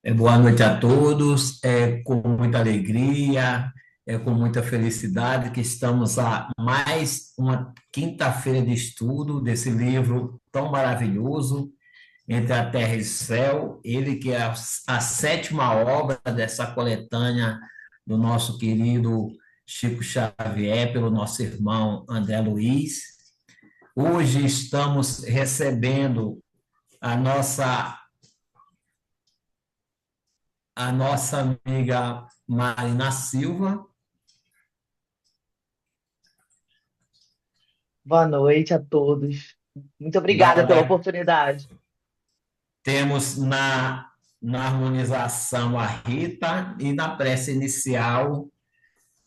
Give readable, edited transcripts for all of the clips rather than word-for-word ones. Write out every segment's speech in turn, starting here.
Boa noite a todos. É com muita alegria, é com muita felicidade que estamos a mais uma quinta-feira de estudo desse livro tão maravilhoso, Entre a Terra e o Céu. Ele que é a sétima obra dessa coletânea do nosso querido Chico Xavier, pelo nosso irmão André Luiz. Hoje estamos recebendo a nossa a nossa amiga Marina Silva. Boa noite a todos. Muito Lá obrigada pela da- oportunidade. Temos na harmonização a Rita e na prece inicial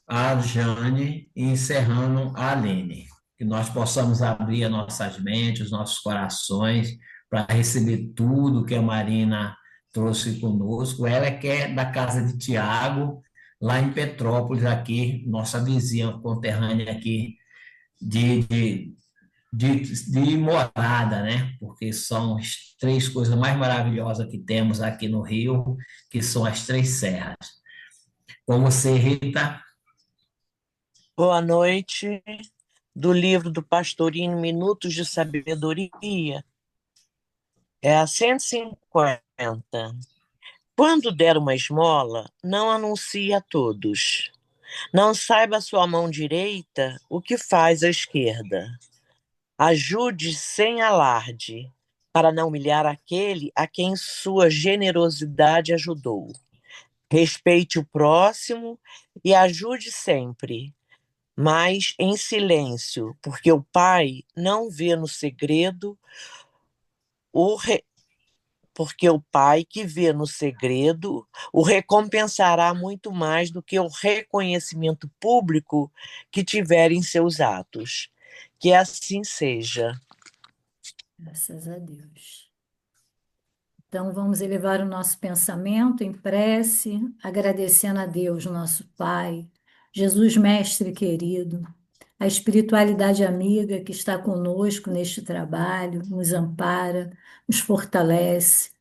a Jane e encerrando a Aline. Que nós possamos abrir as nossas mentes, os nossos corações para receber tudo que a Marina trouxe conosco. Ela que é da casa de Tiago, lá em Petrópolis, aqui, nossa vizinha conterrânea aqui de, de morada, né? Porque são as três coisas mais maravilhosas que temos aqui no Rio, que são as três serras. Com você, Rita. Boa noite. Do livro do Pastorino Minutos de Sabedoria, é a 150. Quando der uma esmola, não anuncie a todos. Não saiba a sua mão direita o que faz a esquerda. Ajude sem alarde, para não humilhar aquele a quem sua generosidade ajudou. Respeite o próximo e ajude sempre, mas em silêncio, porque o Pai não vê no segredo o re... porque o Pai que vê no segredo o recompensará muito mais do que o reconhecimento público que tiver em seus atos. Que assim seja. Graças a Deus. Então, vamos elevar o nosso pensamento em prece, agradecendo a Deus, nosso Pai, Jesus, Mestre querido, a espiritualidade amiga que está conosco neste trabalho, nos ampara, nos fortalece.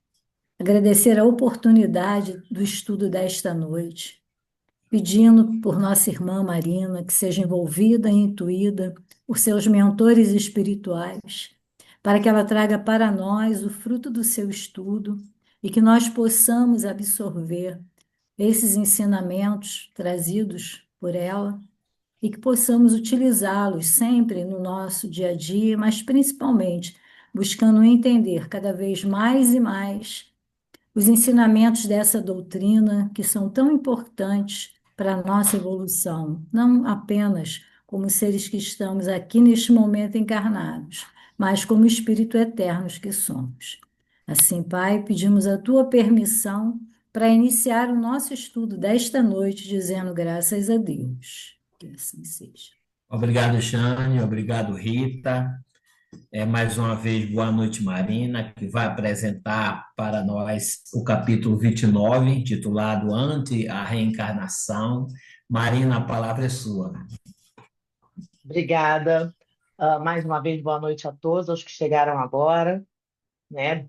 Agradecer a oportunidade do estudo desta noite, pedindo por nossa irmã Marina que seja envolvida e intuída por seus mentores espirituais, para que ela traga para nós o fruto do seu estudo e que nós possamos absorver esses ensinamentos trazidos por ela e que possamos utilizá-los sempre no nosso dia a dia, mas principalmente buscando entender cada vez mais e mais os ensinamentos dessa doutrina que são tão importantes para a nossa evolução, não apenas como seres que estamos aqui neste momento encarnados, mas como espírito eternos que somos. Assim, Pai, pedimos a tua permissão para iniciar o nosso estudo desta noite, dizendo graças a Deus. Que assim seja. Obrigado, Jane. Obrigado, Rita. Mais uma vez, boa noite, Marina, que vai apresentar para nós o capítulo 29, intitulado Ante a Reencarnação. Marina, a palavra é sua. Obrigada. Mais uma vez, boa noite a todos, aos que chegaram agora, né?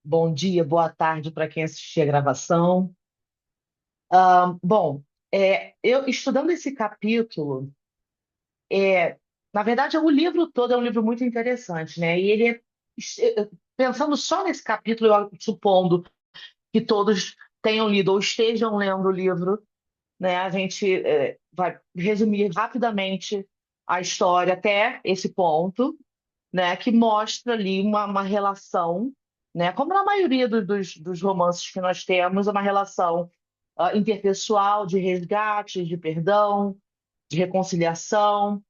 Bom dia, boa tarde para quem assistir a gravação. Bom, eu estudando esse capítulo, é, na verdade, o livro todo é um livro muito interessante, né? E pensando só nesse capítulo, eu supondo que todos tenham lido ou estejam lendo o livro, né? A gente vai resumir rapidamente a história até esse ponto, né? Que mostra ali uma relação, né? Como na maioria dos romances que nós temos, uma relação interpessoal, de resgate, de perdão, de reconciliação.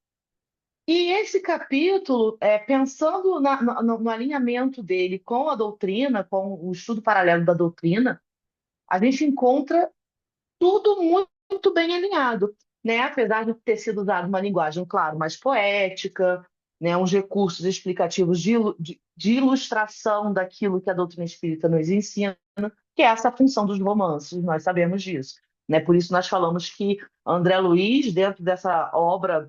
E esse capítulo, pensando no alinhamento dele com a doutrina, com o estudo paralelo da doutrina, a gente encontra tudo muito bem alinhado, né? Apesar de ter sido usado uma linguagem, claro, mais poética, né? Uns recursos explicativos de ilustração daquilo que a doutrina espírita nos ensina, que é essa função dos romances, nós sabemos disso, né? Por isso nós falamos que André Luiz, dentro dessa obra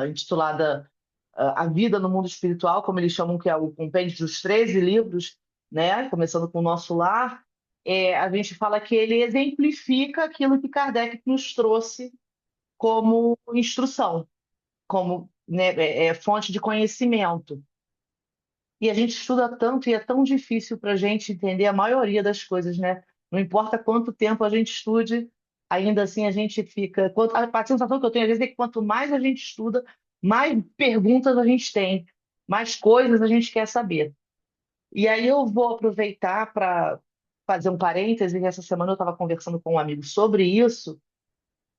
intitulada A Vida no Mundo Espiritual, como eles chamam, que é o compêndio dos 13 livros, né? Começando com o Nosso Lar. a gente fala que ele exemplifica aquilo que Kardec nos trouxe como instrução, como, né, fonte de conhecimento. E a gente estuda tanto e é tão difícil para a gente entender a maioria das coisas, né? Não importa quanto tempo a gente estude, ainda assim a gente fica. A sensação que eu tenho às vezes é que quanto mais a gente estuda, mais perguntas a gente tem, mais coisas a gente quer saber. E aí eu vou aproveitar para fazer um parêntese. Essa semana eu estava conversando com um amigo sobre isso,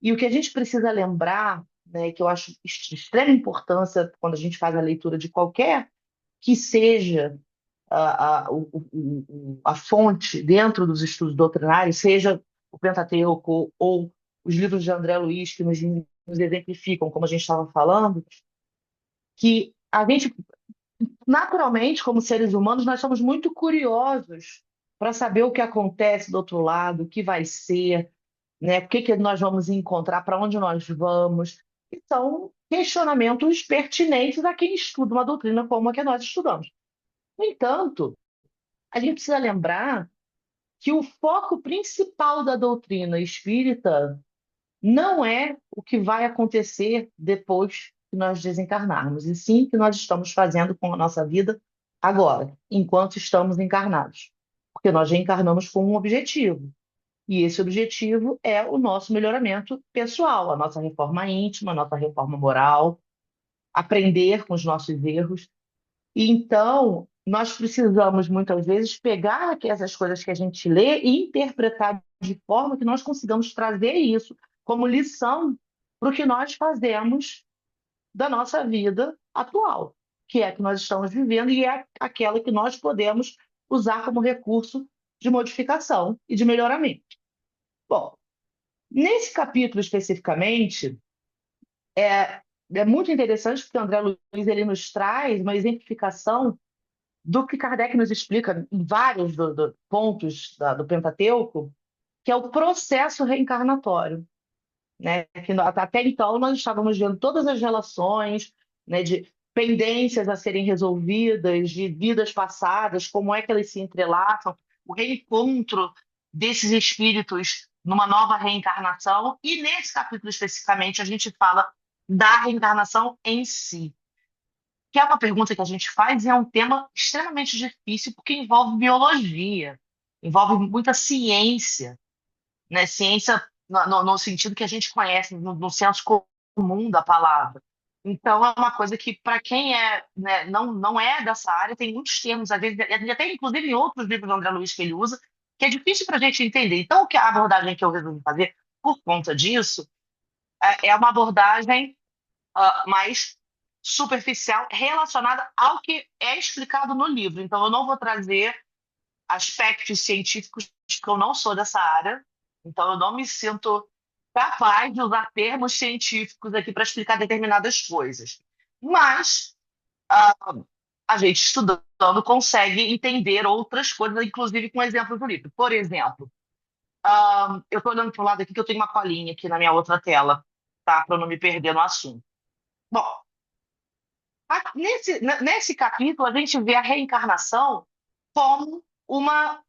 e o que a gente precisa lembrar, né, que eu acho de extrema importância quando a gente faz a leitura de qualquer que seja a fonte dentro dos estudos doutrinários, seja o Pentateuco ou os livros de André Luiz, que nos exemplificam, como a gente estava falando, que a gente, naturalmente, como seres humanos, nós somos muito curiosos para saber o que acontece do outro lado, o que vai ser, né? O que que nós vamos encontrar, para onde nós vamos. E são questionamentos pertinentes a quem estuda uma doutrina como a que nós estudamos. No entanto, a gente precisa lembrar que o foco principal da doutrina espírita não é o que vai acontecer depois que nós desencarnarmos, e sim o que nós estamos fazendo com a nossa vida agora, enquanto estamos encarnados. Porque nós reencarnamos com um objetivo, e esse objetivo é o nosso melhoramento pessoal, a nossa reforma íntima, a nossa reforma moral, aprender com os nossos erros. E então, nós precisamos muitas vezes pegar essas coisas que a gente lê e interpretar de forma que nós consigamos trazer isso como lição para o que nós fazemos da nossa vida atual, que é a que nós estamos vivendo e é aquela que nós podemos usar como recurso de modificação e de melhoramento. Bom, nesse capítulo especificamente, é muito interessante porque o André Luiz ele nos traz uma exemplificação do que Kardec nos explica em vários pontos do Pentateuco, que é o processo reencarnatório, né? Que até então nós estávamos vendo todas as relações, né, de pendências a serem resolvidas, de vidas passadas, como é que elas se entrelaçam, o reencontro desses espíritos numa nova reencarnação, e nesse capítulo especificamente a gente fala da reencarnação em si, que é uma pergunta que a gente faz e é um tema extremamente difícil porque envolve biologia, envolve muita ciência, né? Ciência no sentido que a gente conhece, no senso comum da palavra. Então, é uma coisa que, para quem né, não é dessa área, tem muitos termos, às vezes, e até inclusive em outros livros do André Luiz que ele usa, que é difícil para a gente entender. Então, o que a abordagem que eu resolvi fazer por conta disso é uma abordagem mais superficial relacionada ao que é explicado no livro. Então, eu não vou trazer aspectos científicos, porque eu não sou dessa área, então eu não me sinto capaz de usar termos científicos aqui para explicar determinadas coisas. Mas a gente estudando consegue entender outras coisas, inclusive com exemplos do livro. Por exemplo, eu estou olhando para o lado aqui que eu tenho uma colinha aqui na minha outra tela, tá? Para eu não me perder no assunto. Bom, nesse capítulo, a gente vê a reencarnação como uma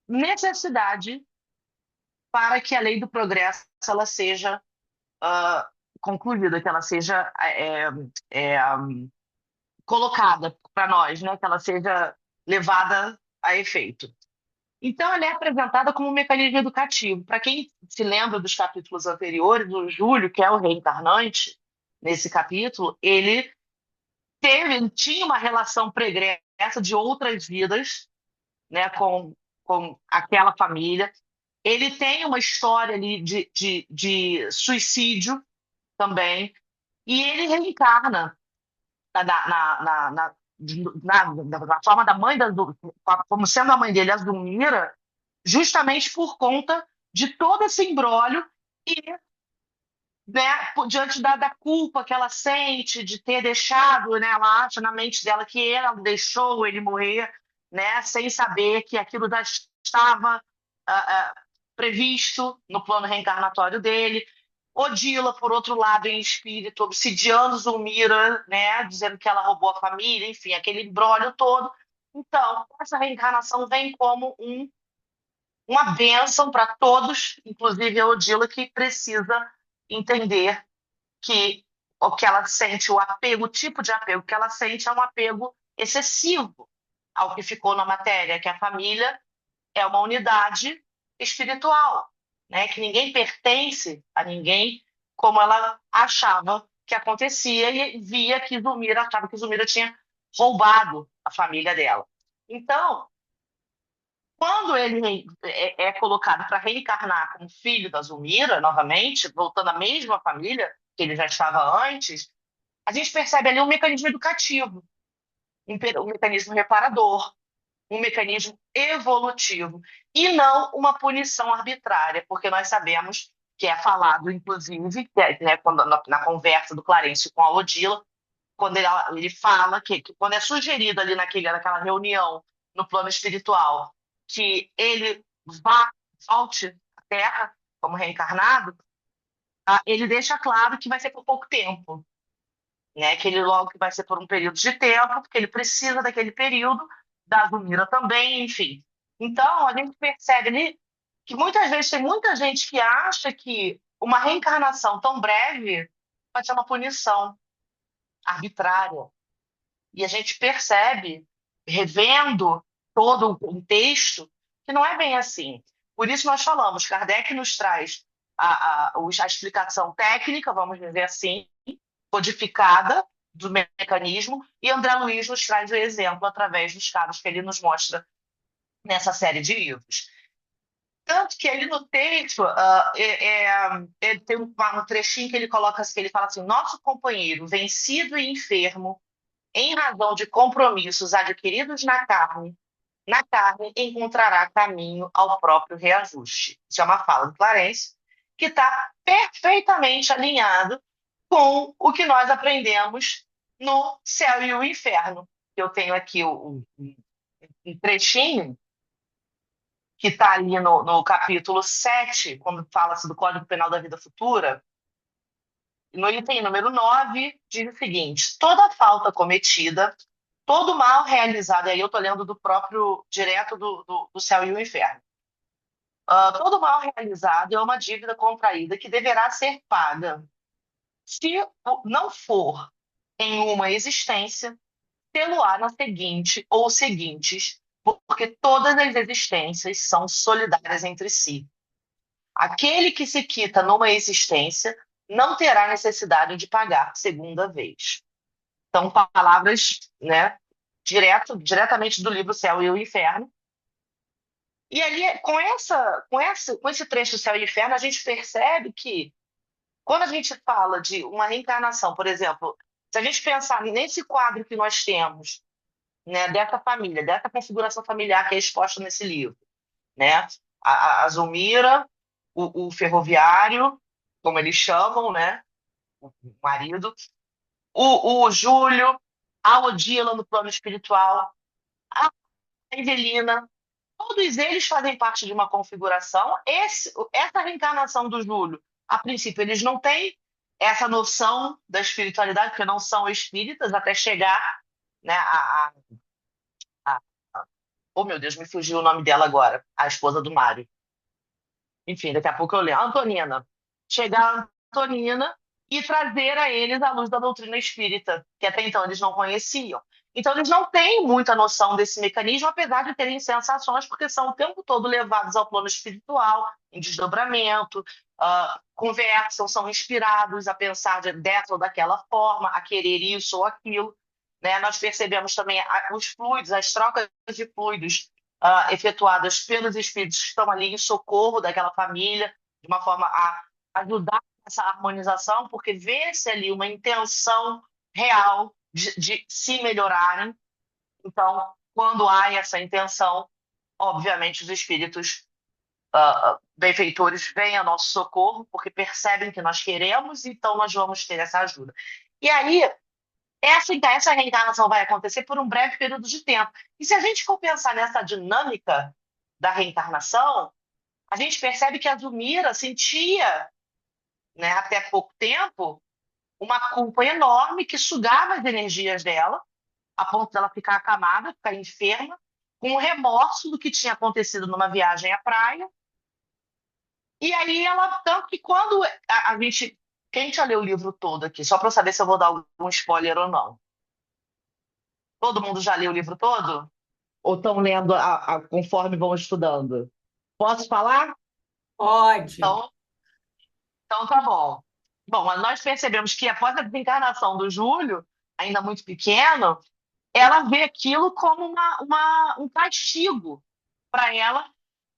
necessidade para que a lei do progresso ela seja concluída, que ela seja colocada para nós, né? Que ela seja levada a efeito. Então, ela é apresentada como um mecanismo educativo. Para quem se lembra dos capítulos anteriores, o Júlio, que é o reencarnante, nesse capítulo, ele tinha uma relação pregressa de outras vidas, né, com aquela família. Ele tem uma história ali de suicídio também, e ele reencarna na, na, na, na forma da mãe, como sendo a mãe dele, a Zulmira, justamente por conta de todo esse imbróglio e, né, diante da culpa que ela sente de ter deixado, né, ela acha na mente dela que ela deixou ele morrer, né, sem saber que aquilo já estava previsto no plano reencarnatório dele. Odila, por outro lado, em espírito, obsidiando Zulmira, né, dizendo que ela roubou a família, enfim, aquele imbróglio todo. Então, essa reencarnação vem como uma bênção para todos, inclusive a Odila, que precisa entender que o que ela sente, o apego, o tipo de apego que ela sente é um apego excessivo ao que ficou na matéria, que a família é uma unidade espiritual, né? Que ninguém pertence a ninguém, como ela achava que acontecia e via que Zulmira, achava que Zulmira tinha roubado a família dela. Então, quando ele é colocado para reencarnar como filho da Zulmira, novamente, voltando à mesma família que ele já estava antes, a gente percebe ali um mecanismo educativo, um mecanismo reparador, um mecanismo evolutivo, e não uma punição arbitrária, porque nós sabemos que é falado, inclusive, né, quando, na conversa do Clarencio com a Odila, quando ele fala que quando é sugerido ali naquela reunião no plano espiritual que ele volte à Terra como reencarnado, ele deixa claro que vai ser por pouco tempo, né? Que ele logo que vai ser por um período de tempo, porque ele precisa daquele período, da Zulmira também, enfim. Então, a gente percebe ali que muitas vezes tem muita gente que acha que uma reencarnação tão breve pode ser uma punição arbitrária. E a gente percebe, revendo todo o contexto, que não é bem assim. Por isso nós falamos, Kardec nos traz a explicação técnica, vamos dizer assim, codificada do mecanismo, e André Luiz nos traz o exemplo através dos casos que ele nos mostra nessa série de livros. Tanto que ele no texto, ele tem um trechinho que ele coloca assim, que ele fala assim, nosso companheiro, vencido e enfermo, em razão de compromissos adquiridos na carne encontrará caminho ao próprio reajuste. Isso é uma fala do Clarence, que está perfeitamente alinhado com o que nós aprendemos no Céu e o Inferno. Eu tenho aqui um trechinho que está ali no capítulo 7, quando fala-se do Código Penal da Vida Futura. No item número 9, diz o seguinte: toda falta cometida, todo mal realizado, e aí eu estou lendo do próprio, direto do Céu e o Inferno. Todo mal realizado é uma dívida contraída que deverá ser paga. Se não for em uma existência, tê-lo-á na seguinte ou seguintes, porque todas as existências são solidárias entre si. Aquele que se quita numa existência não terá necessidade de pagar segunda vez. São palavras, né, diretamente do livro Céu e o Inferno. E ali, com esse trecho do Céu e Inferno, a gente percebe que, quando a gente fala de uma reencarnação, por exemplo, se a gente pensar nesse quadro que nós temos, né, dessa família, dessa configuração familiar que é exposta nesse livro, né, a Zulmira, o ferroviário, como eles chamam, né, o marido, o Júlio, a Odila no plano espiritual, a Evelina, todos eles fazem parte de uma configuração. Essa reencarnação do Júlio, a princípio, eles não têm essa noção da espiritualidade, porque não são espíritas, até chegar, né, a- oh meu Deus, me fugiu o nome dela agora, a esposa do Mário. Enfim, daqui a pouco eu leio. Antonina. Chegar a Antonina e trazer a eles a luz da doutrina espírita, que até então eles não conheciam. Então, eles não têm muita noção desse mecanismo, apesar de terem sensações, porque são o tempo todo levados ao plano espiritual, em desdobramento, conversam, são inspirados a pensar dessa ou daquela forma, a querer isso ou aquilo. Né? Nós percebemos também os fluidos, as trocas de fluidos efetuadas pelos espíritos que estão ali em socorro daquela família, de uma forma a ajudar essa harmonização, porque vê-se ali uma intenção real de se melhorarem. Então, quando há essa intenção, obviamente os espíritos benfeitores vêm a nosso socorro, porque percebem que nós queremos, então nós vamos ter essa ajuda. E aí, essa reencarnação vai acontecer por um breve período de tempo. E se a gente for pensar nessa dinâmica da reencarnação, a gente percebe que a Zulmira sentia, né, até pouco tempo, uma culpa enorme que sugava as energias dela, a ponto dela ficar acamada, ficar enferma, com remorso do que tinha acontecido numa viagem à praia. E aí ela, tanto que quando a gente, quem já leu o livro todo aqui, só para eu saber se eu vou dar algum spoiler ou não. Todo mundo já leu o livro todo? Ou estão lendo conforme vão estudando? Posso falar? Pode. Então, então tá bom. Bom, nós percebemos que após a desencarnação do Júlio, ainda muito pequeno, ela vê aquilo como um castigo para ela,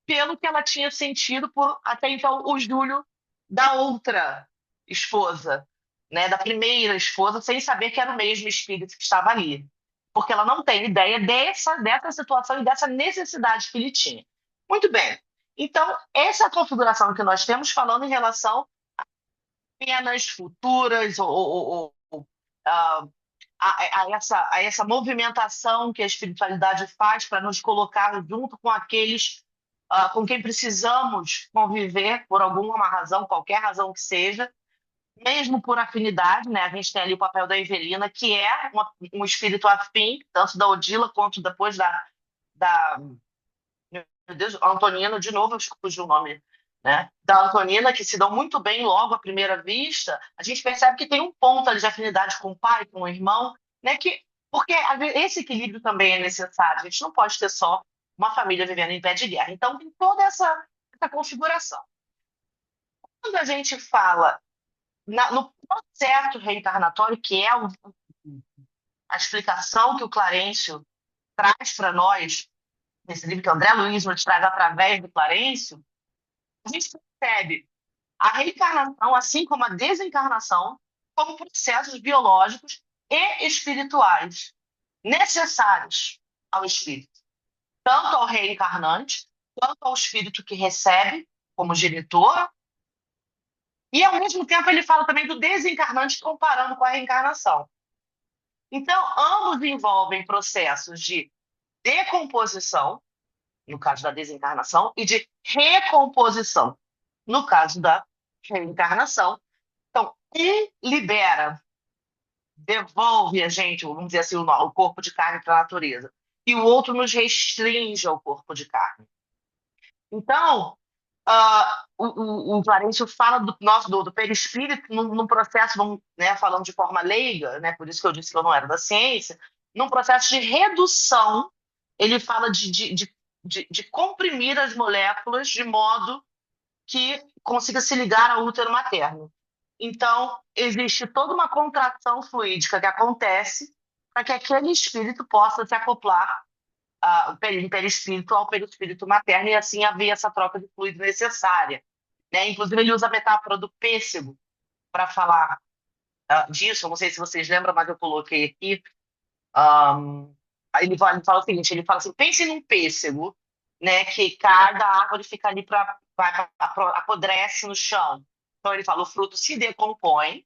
pelo que ela tinha sentido por até então o Júlio da outra esposa, né, da primeira esposa, sem saber que era o mesmo espírito que estava ali. Porque ela não tem ideia dessa situação e dessa necessidade que ele tinha. Muito bem. Então, essa é a configuração que nós temos falando em relação penas futuras ou a essa movimentação que a espiritualidade faz para nos colocar junto com aqueles com quem precisamos conviver por alguma razão, qualquer razão que seja, mesmo por afinidade, né? A gente tem ali o papel da Evelina, que é um espírito afim, tanto da Odila quanto depois da meu Deus, Antonina, de novo, eu escuto o nome, né? Da Antonina, que se dão muito bem logo à primeira vista, a gente percebe que tem um ponto ali de afinidade com o pai, com o irmão, né? Porque esse equilíbrio também é necessário. A gente não pode ter só uma família vivendo em pé de guerra. Então, tem toda essa configuração. Quando a gente fala no processo reencarnatório, que é a explicação que o Clarencio traz para nós, nesse livro que o André Luiz nos traz através do Clarencio, a gente percebe a reencarnação, assim como a desencarnação, como processos biológicos e espirituais necessários ao espírito, tanto ao reencarnante, quanto ao espírito que recebe como genitor, e ao mesmo tempo ele fala também do desencarnante comparando com a reencarnação. Então, ambos envolvem processos de decomposição, no caso da desencarnação, e de recomposição, no caso da reencarnação. Então, um libera, devolve a gente, vamos dizer assim, o corpo de carne para a natureza, e o outro nos restringe ao corpo de carne. Então, o Clarencio fala do perispírito num processo, né, falando de forma leiga, né, por isso que eu disse que eu não era da ciência, num processo de redução, ele fala de comprimir as moléculas de modo que consiga se ligar ao útero materno. Então, existe toda uma contração fluídica que acontece para que aquele espírito possa se acoplar o perispírito ao perispírito materno e assim haver essa troca de fluido necessária. Né? Inclusive, ele usa a metáfora do pêssego para falar disso. Eu não sei se vocês lembram, mas eu coloquei aqui. Aí ele fala o seguinte: ele fala assim, pense num pêssego, né, que cada árvore fica ali apodrece no chão. Então ele fala, o fruto se decompõe,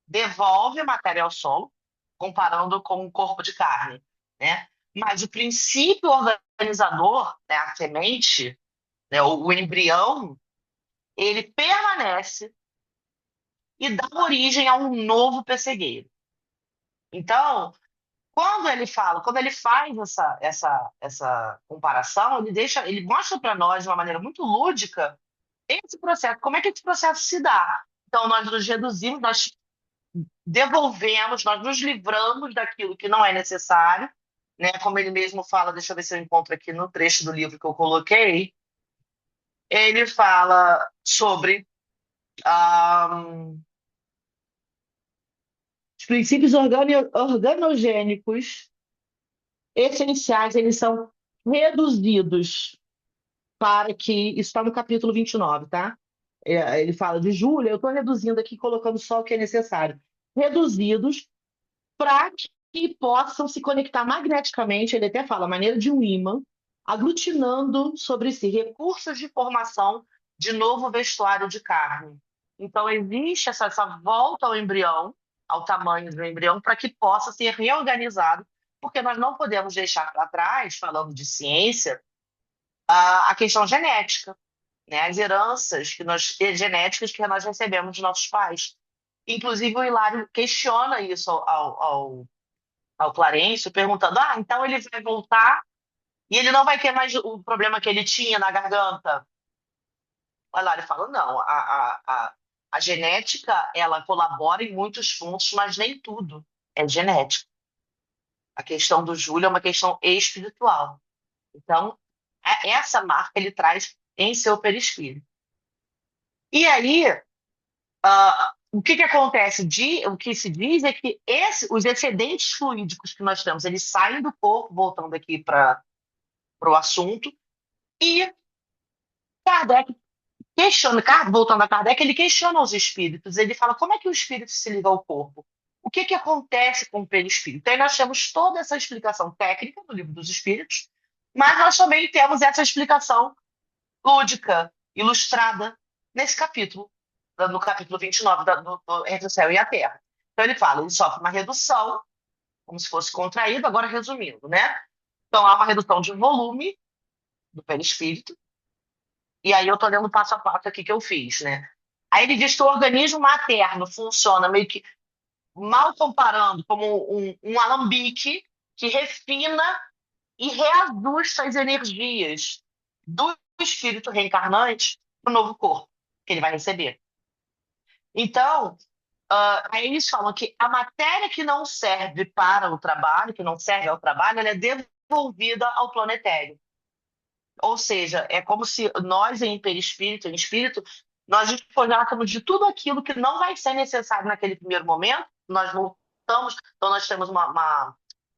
devolve a matéria ao solo, comparando com um corpo de carne, né? Mas o princípio organizador, né, a semente, né, o embrião, ele permanece e dá origem a um novo pessegueiro. Então, quando ele faz essa comparação, ele mostra para nós de uma maneira muito lúdica esse processo, como é que esse processo se dá. Então, nós nos reduzimos, nós devolvemos, nós nos livramos daquilo que não é necessário, né? Como ele mesmo fala, deixa eu ver se eu encontro aqui no trecho do livro que eu coloquei, ele fala sobre os princípios organogênicos essenciais, eles são reduzidos para que. Isso está no capítulo 29, tá? Ele fala de Júlia, eu estou reduzindo aqui, colocando só o que é necessário. Reduzidos para que possam se conectar magneticamente, ele até fala, a maneira de um ímã, aglutinando sobre si recursos de formação de novo vestuário de carne. Então, existe essa volta ao embrião, ao tamanho do embrião, para que possa ser reorganizado, porque nós não podemos deixar para trás, falando de ciência, a questão genética, né? As heranças genéticas que nós recebemos dos nossos pais. Inclusive, o Hilário questiona isso ao Clarencio, perguntando: então ele vai voltar E ele não vai ter mais o problema que ele tinha na garganta. Olha lá, ele fala, não, a genética, ela colabora em muitos pontos, mas nem tudo é genético. A questão do Júlio é uma questão espiritual. Então, essa marca ele traz em seu perispírito. E aí, o que que acontece? O que se diz é que os excedentes fluídicos que nós temos, eles saem do corpo, voltando aqui para o assunto, e Kardec voltando a Kardec, ele questiona os espíritos. Ele fala como é que o espírito se liga ao corpo? O que que acontece com o perispírito? Aí nós temos toda essa explicação técnica do Livro dos Espíritos, mas nós também temos essa explicação lúdica, ilustrada, nesse capítulo, no capítulo 29 Entre o Céu e a Terra. Então ele fala, ele sofre uma redução, como se fosse contraído, agora resumindo, né? Então há uma redução de volume do perispírito, e aí eu estou lendo passo a passo aqui que eu fiz, né? Aí ele diz que o organismo materno funciona meio que, mal comparando, como um alambique que refina e reajusta as energias do espírito reencarnante para o novo corpo que ele vai receber. Então, aí eles falam que a matéria que não serve para o trabalho, que não serve ao trabalho, ela é devolvida ao planetério. Ou seja, é como se nós, em perispírito, em espírito, nós despojássemos de tudo aquilo que não vai ser necessário naquele primeiro momento, nós voltamos, então nós temos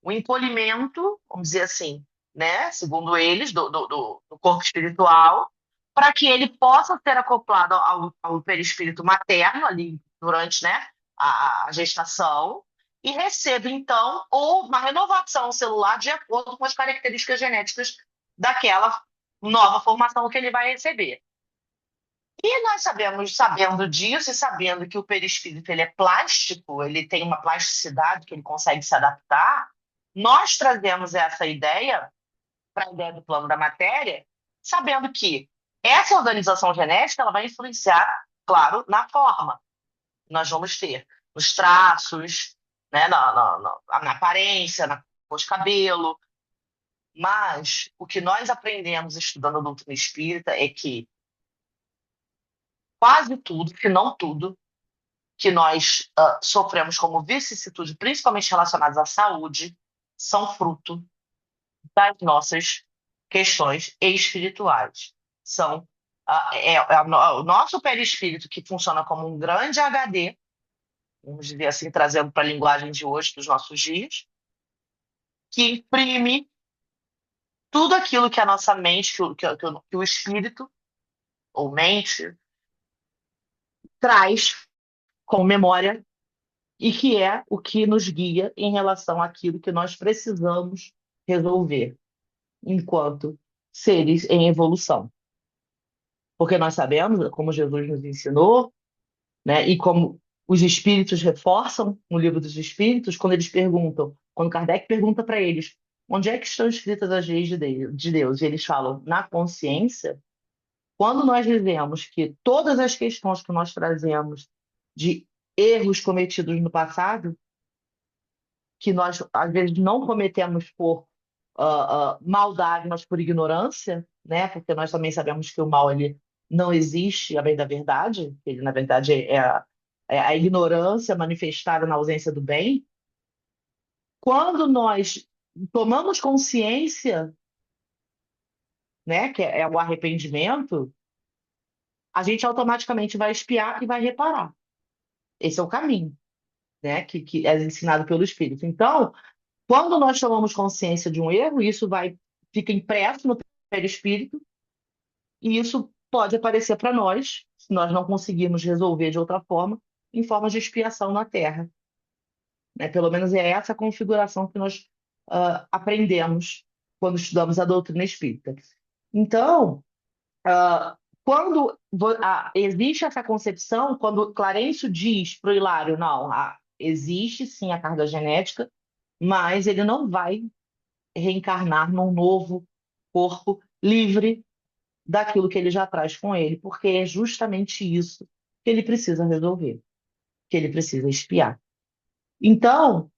um encolhimento, vamos dizer assim, né, segundo eles, do corpo espiritual, para que ele possa ser acoplado ao perispírito materno ali durante, né, a gestação e receba, então, ou uma renovação celular de acordo com as características genéticas daquela nova formação que ele vai receber. E nós sabendo disso e sabendo que o perispírito ele é plástico, ele tem uma plasticidade que ele consegue se adaptar, nós trazemos essa ideia para a ideia do plano da matéria, sabendo que essa organização genética ela vai influenciar, claro, na forma que nós vamos ter, nos traços, né, na aparência, na cor de cabelo. Mas o que nós aprendemos estudando a doutrina espírita é que quase tudo, se não tudo, que nós sofremos como vicissitude, principalmente relacionadas à saúde, são fruto das nossas questões espirituais. São o nosso perispírito que funciona como um grande HD, vamos dizer assim, trazendo para a linguagem de hoje, dos nossos dias, que imprime tudo aquilo que a nossa mente, que o espírito, ou mente, traz com memória e que é o que nos guia em relação àquilo que nós precisamos resolver enquanto seres em evolução. Porque nós sabemos, como Jesus nos ensinou, né, e como os espíritos reforçam no Livro dos Espíritos, quando eles perguntam, quando Kardec pergunta para eles, onde é que estão escritas as leis de Deus? E eles falam, na consciência. Quando nós dizemos que todas as questões que nós trazemos de erros cometidos no passado, que nós às vezes não cometemos por maldade, mas por ignorância, né? Porque nós também sabemos que o mal ele não existe, a bem da verdade, ele na verdade é a ignorância manifestada na ausência do bem. Quando nós tomamos consciência, né, que é o arrependimento, a gente automaticamente vai expiar e vai reparar. Esse é o caminho, né, que é ensinado pelo Espírito. Então, quando nós tomamos consciência de um erro, isso fica impresso no perispírito, e isso pode aparecer para nós, se nós não conseguirmos resolver de outra forma, em forma de expiação na Terra. Né? Pelo menos é essa a configuração que nós aprendemos quando estudamos a doutrina espírita. Então, quando existe essa concepção, quando Clarencio diz para o Hilário, não, existe sim a carga genética, mas ele não vai reencarnar num novo corpo livre daquilo que ele já traz com ele, porque é justamente isso que ele precisa resolver, que ele precisa expiar. Então,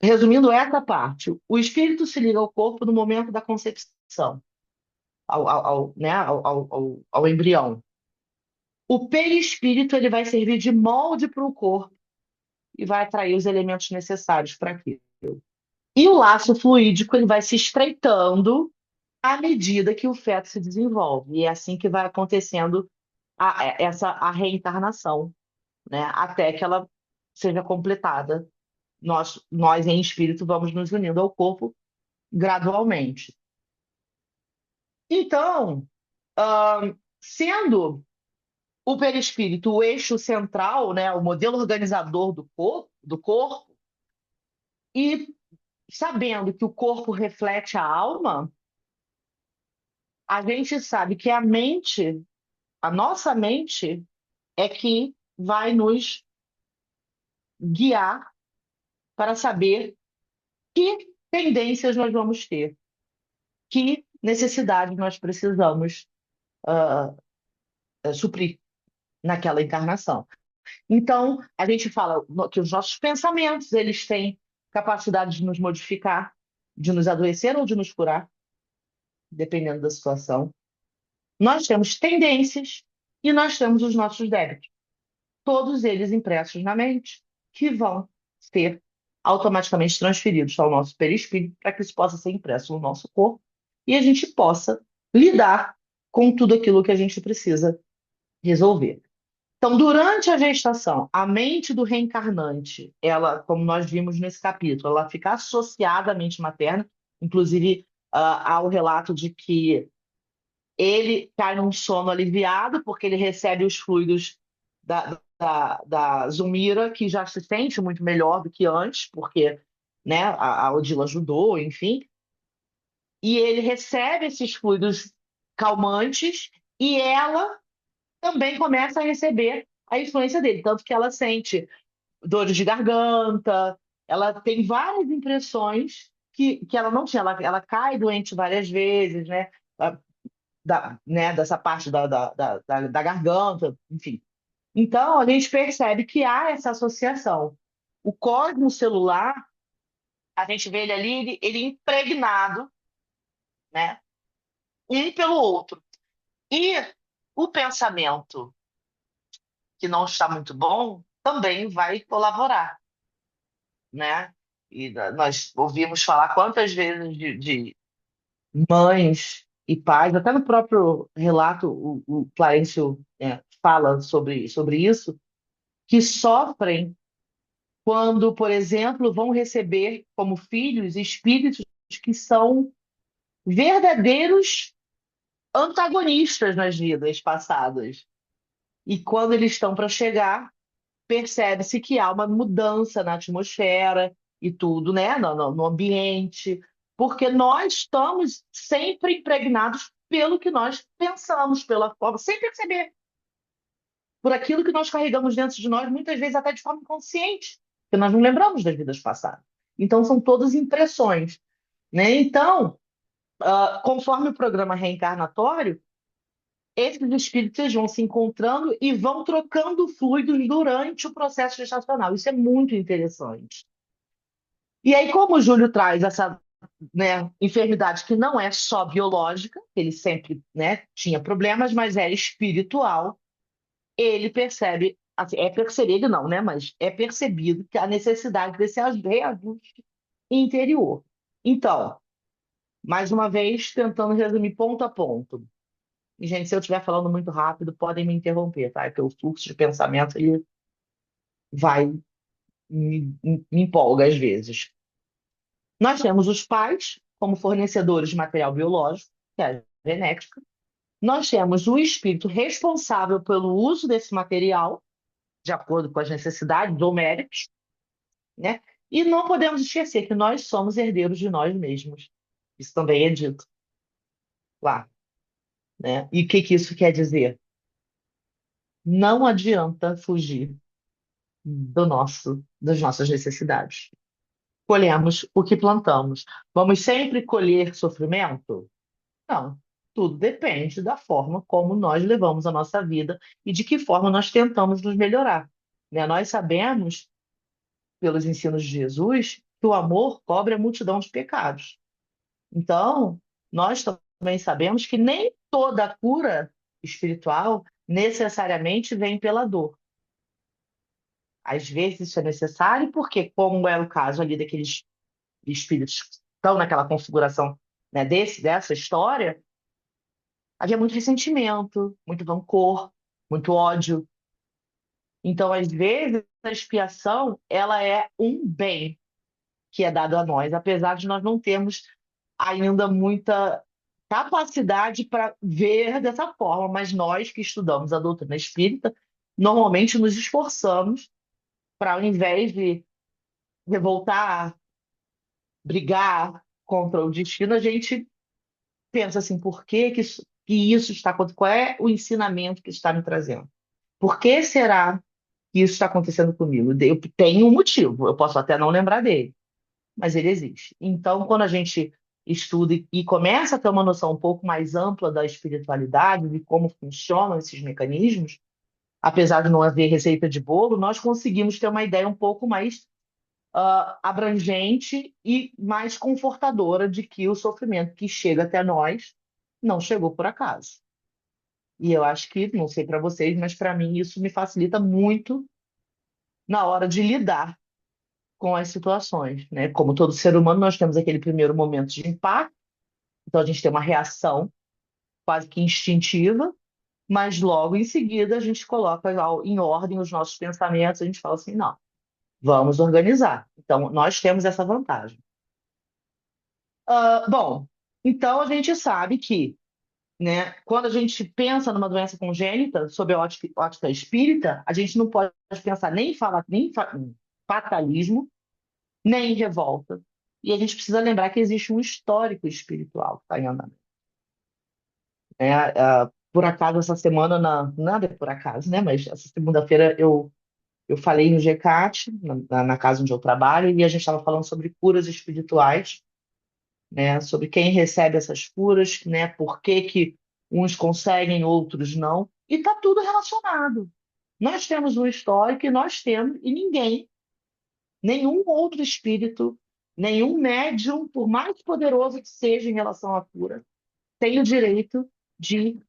resumindo essa parte, o espírito se liga ao corpo no momento da concepção, né, ao embrião. O perispírito ele vai servir de molde para o corpo e vai atrair os elementos necessários para aquilo. E o laço fluídico ele vai se estreitando à medida que o feto se desenvolve. E é assim que vai acontecendo a reencarnação, né? Até que ela seja completada. Nós, em espírito, vamos nos unindo ao corpo gradualmente. Então, sendo o perispírito o eixo central, né, o modelo organizador do corpo, e sabendo que o corpo reflete a alma, a gente sabe que a nossa mente, é que vai nos guiar para saber que tendências nós vamos ter, que necessidade nós precisamos suprir naquela encarnação. Então, a gente fala que os nossos pensamentos, eles têm capacidade de nos modificar, de nos adoecer ou de nos curar, dependendo da situação. Nós temos tendências e nós temos os nossos débitos, todos eles impressos na mente, que vão ser automaticamente transferidos ao nosso perispírito para que isso possa ser impresso no nosso corpo e a gente possa lidar com tudo aquilo que a gente precisa resolver. Então, durante a gestação, a mente do reencarnante, ela, como nós vimos nesse capítulo, ela fica associada à mente materna, inclusive há o relato de que ele cai num sono aliviado, porque ele recebe os fluidos da Zulmira, que já se sente muito melhor do que antes, porque, né, a Odila ajudou, enfim. E ele recebe esses fluidos calmantes e ela também começa a receber a influência dele, tanto que ela sente dores de garganta, ela tem várias impressões que ela não tinha, ela cai doente várias vezes, né? Né, dessa parte da garganta, enfim. Então, a gente percebe que há essa associação. O cosmos celular, a gente vê ele ali, ele impregnado, né, um pelo outro. E o pensamento que não está muito bom também vai colaborar, né? E nós ouvimos falar quantas vezes de mães e pais, até no próprio relato, o Clarencio fala sobre isso, que sofrem quando, por exemplo, vão receber como filhos espíritos que são verdadeiros antagonistas nas vidas passadas. E quando eles estão para chegar, percebe-se que há uma mudança na atmosfera e tudo, né? No ambiente, porque nós estamos sempre impregnados pelo que nós pensamos, pela forma, sem perceber, por aquilo que nós carregamos dentro de nós, muitas vezes até de forma inconsciente, porque nós não lembramos das vidas passadas. Então, são todas impressões, né? Então, conforme o programa reencarnatório, esses espíritos vão se encontrando e vão trocando fluidos durante o processo gestacional. Isso é muito interessante. E aí, como o Júlio traz essa, né, enfermidade que não é só biológica, ele sempre, né, tinha problemas, mas era espiritual, ele percebe, assim, é percebido não, né, mas é percebido que a necessidade desse reajuste interior. Então, mais uma vez, tentando resumir ponto a ponto. E, gente, se eu estiver falando muito rápido, podem me interromper, tá? Porque o fluxo de pensamento ele vai, me empolga às vezes. Nós temos os pais como fornecedores de material biológico, que é a genética. Nós temos o espírito responsável pelo uso desse material, de acordo com as necessidades ou méritos, né? E não podemos esquecer que nós somos herdeiros de nós mesmos. Isso também é dito lá, né? E o que que isso quer dizer? Não adianta fugir das nossas necessidades. Colhemos o que plantamos. Vamos sempre colher sofrimento? Não. Tudo depende da forma como nós levamos a nossa vida e de que forma nós tentamos nos melhorar, né? Nós sabemos, pelos ensinos de Jesus, que o amor cobre a multidão de pecados. Então, nós também sabemos que nem toda cura espiritual necessariamente vem pela dor. Às vezes isso é necessário porque, como é o caso ali daqueles espíritos que estão naquela configuração, né, dessa história, havia muito ressentimento, muito rancor, muito ódio. Então, às vezes, a expiação, ela é um bem que é dado a nós, apesar de nós não termos ainda muita capacidade para ver dessa forma, mas nós que estudamos a doutrina espírita, normalmente nos esforçamos para, ao invés de revoltar, brigar contra o destino, a gente pensa assim, por que isso está acontecendo? Qual é o ensinamento que está me trazendo? Por que será que isso está acontecendo comigo? Eu tenho um motivo, eu posso até não lembrar dele, mas ele existe. Então, quando a gente estuda e começa a ter uma noção um pouco mais ampla da espiritualidade, de como funcionam esses mecanismos, apesar de não haver receita de bolo, nós conseguimos ter uma ideia um pouco mais abrangente e mais confortadora de que o sofrimento que chega até nós não chegou por acaso. E eu acho que, não sei para vocês, mas para mim isso me facilita muito na hora de lidar com as situações, né? Como todo ser humano, nós temos aquele primeiro momento de impacto, então a gente tem uma reação quase que instintiva, mas logo em seguida a gente coloca em ordem os nossos pensamentos, a gente fala assim, não, vamos organizar. Então, nós temos essa vantagem. Bom, então a gente sabe que, né, quando a gente pensa numa doença congênita, sob a ótica espírita, a gente não pode pensar em fatalismo, nem em revolta. E a gente precisa lembrar que existe um histórico espiritual que está em andamento. Por acaso, essa semana, nada é por acaso, né? Mas essa segunda-feira eu falei no GCAT, na casa onde eu trabalho, e a gente estava falando sobre curas espirituais, né? Sobre quem recebe essas curas, né? Por que que uns conseguem, outros não. E está tudo relacionado. Nós temos um histórico e nós temos, e nenhum outro espírito, nenhum médium, por mais poderoso que seja em relação à cura, tem o direito de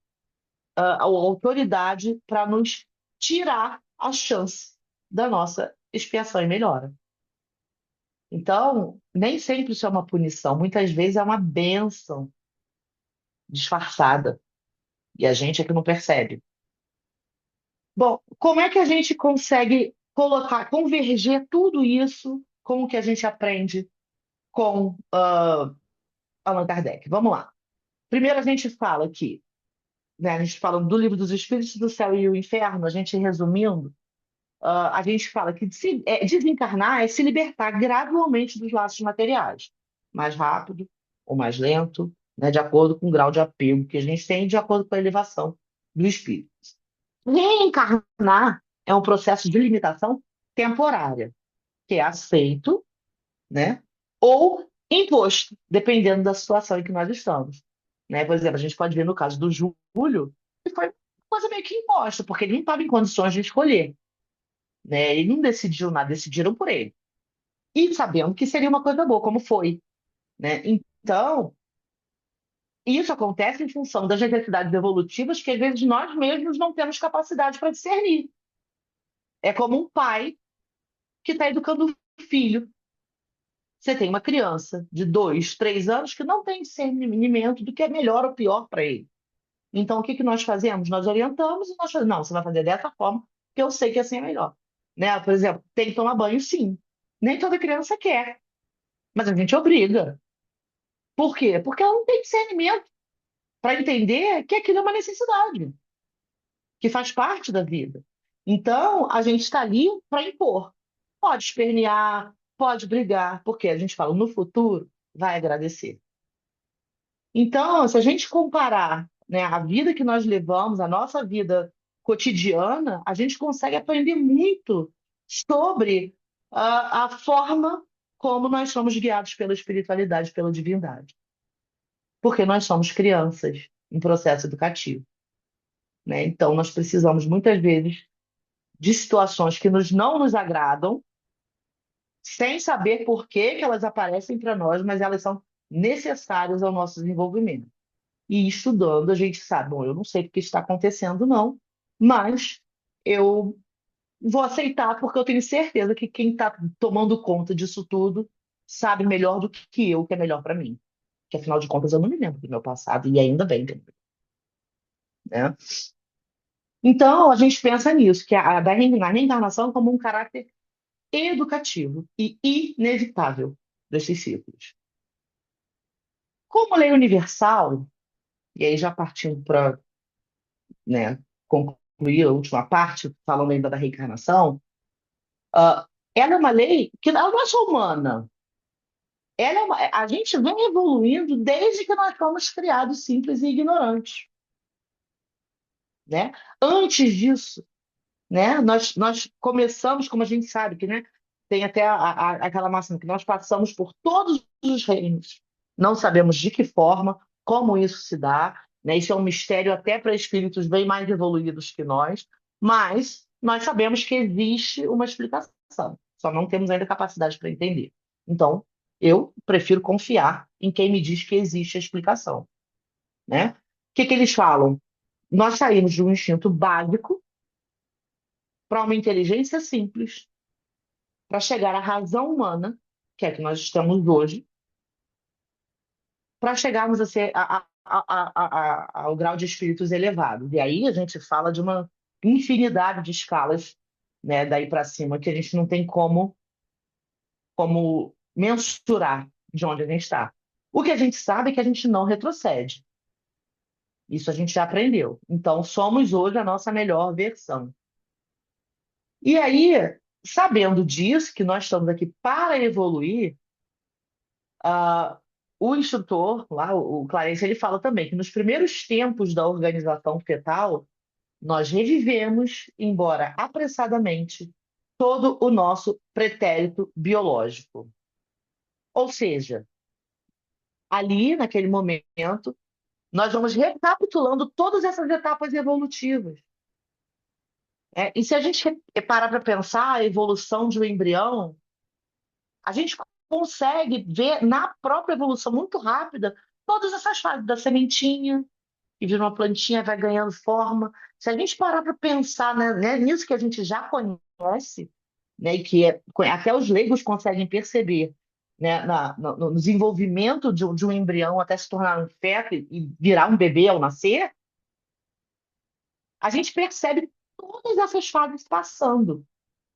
a autoridade para nos tirar a chance da nossa expiação e melhora. Então, nem sempre isso é uma punição, muitas vezes é uma bênção disfarçada, e a gente é que não percebe. Bom, como é que a gente consegue converger tudo isso com o que a gente aprende com Allan Kardec? Vamos lá. Primeiro a gente fala que, né, a gente fala do Livro dos Espíritos, do Céu e o Inferno, a gente resumindo, a gente fala que desencarnar é se libertar gradualmente dos laços materiais, mais rápido ou mais lento, né, de acordo com o grau de apego que a gente tem, de acordo com a elevação do espírito. Reencarnar é um processo de limitação temporária, que é aceito, né, ou imposto, dependendo da situação em que nós estamos. Né? Por exemplo, a gente pode ver no caso do Júlio, que foi uma coisa meio que imposta, porque ele não estava em condições de escolher. Né? Ele não decidiu nada, decidiram por ele. E sabendo que seria uma coisa boa, como foi. Né? Então, isso acontece em função das necessidades evolutivas que às vezes nós mesmos não temos capacidade para discernir. É como um pai que está educando um filho. Você tem uma criança de 2, 3 anos que não tem discernimento do que é melhor ou pior para ele. Então, o que que nós fazemos? Nós orientamos e nós falamos, não, você vai fazer dessa forma, porque eu sei que assim é melhor. Né? Por exemplo, tem que tomar banho, sim. Nem toda criança quer, mas a gente obriga. Por quê? Porque ela não tem discernimento para entender que aquilo é uma necessidade, que faz parte da vida. Então, a gente está ali para impor. Pode espernear, pode brigar, porque a gente fala, no futuro, vai agradecer. Então, se a gente comparar, né, a vida que nós levamos, a nossa vida cotidiana, a gente consegue aprender muito sobre a forma como nós somos guiados pela espiritualidade, pela divindade. Porque nós somos crianças em processo educativo. Né? Então, nós precisamos muitas vezes de situações que não nos agradam, sem saber por que que elas aparecem para nós, mas elas são necessárias ao nosso desenvolvimento. E estudando, a gente sabe, bom, eu não sei o que está acontecendo, não, mas eu vou aceitar porque eu tenho certeza que quem está tomando conta disso tudo sabe melhor do que eu o que é melhor para mim. Que afinal de contas eu não me lembro do meu passado e ainda bem, né? Então a gente pensa nisso, que a reencarnação como um caráter educativo e inevitável desses ciclos. Como lei universal, e aí já partindo para, né, concluir a última parte, falando ainda da reencarnação, ah, ela é uma lei que ela não é só humana. A gente vem evoluindo desde que nós fomos criados simples e ignorantes, né? Antes disso, né, nós começamos, como a gente sabe, que, né, tem até aquela máxima que nós passamos por todos os reinos. Não sabemos de que forma, como isso se dá, né? Isso é um mistério até para espíritos bem mais evoluídos que nós, mas nós sabemos que existe uma explicação, só não temos ainda capacidade para entender. Então, eu prefiro confiar em quem me diz que existe a explicação, né? O que que eles falam? Nós saímos de um instinto básico para uma inteligência simples, para chegar à razão humana, que é que nós estamos hoje, para chegarmos a ser ao grau de espíritos elevados. E aí a gente fala de uma infinidade de escalas, né, daí para cima, que a gente não tem como mensurar de onde a gente está. O que a gente sabe é que a gente não retrocede. Isso a gente já aprendeu. Então, somos hoje a nossa melhor versão. E aí, sabendo disso, que nós estamos aqui para evoluir, ah, o instrutor, lá, o Clarence, ele fala também que nos primeiros tempos da organização fetal, nós revivemos, embora apressadamente, todo o nosso pretérito biológico. Ou seja, ali, naquele momento, nós vamos recapitulando todas essas etapas evolutivas. E se a gente parar para pensar a evolução de um embrião, a gente consegue ver na própria evolução muito rápida todas essas fases da sementinha, que vira uma plantinha, vai ganhando forma. Se a gente parar para pensar, né, nisso que a gente já conhece, né, e que até os leigos conseguem perceber, né, no desenvolvimento de um embrião até se tornar um feto e virar um bebê ao nascer, a gente percebe todas essas fases passando.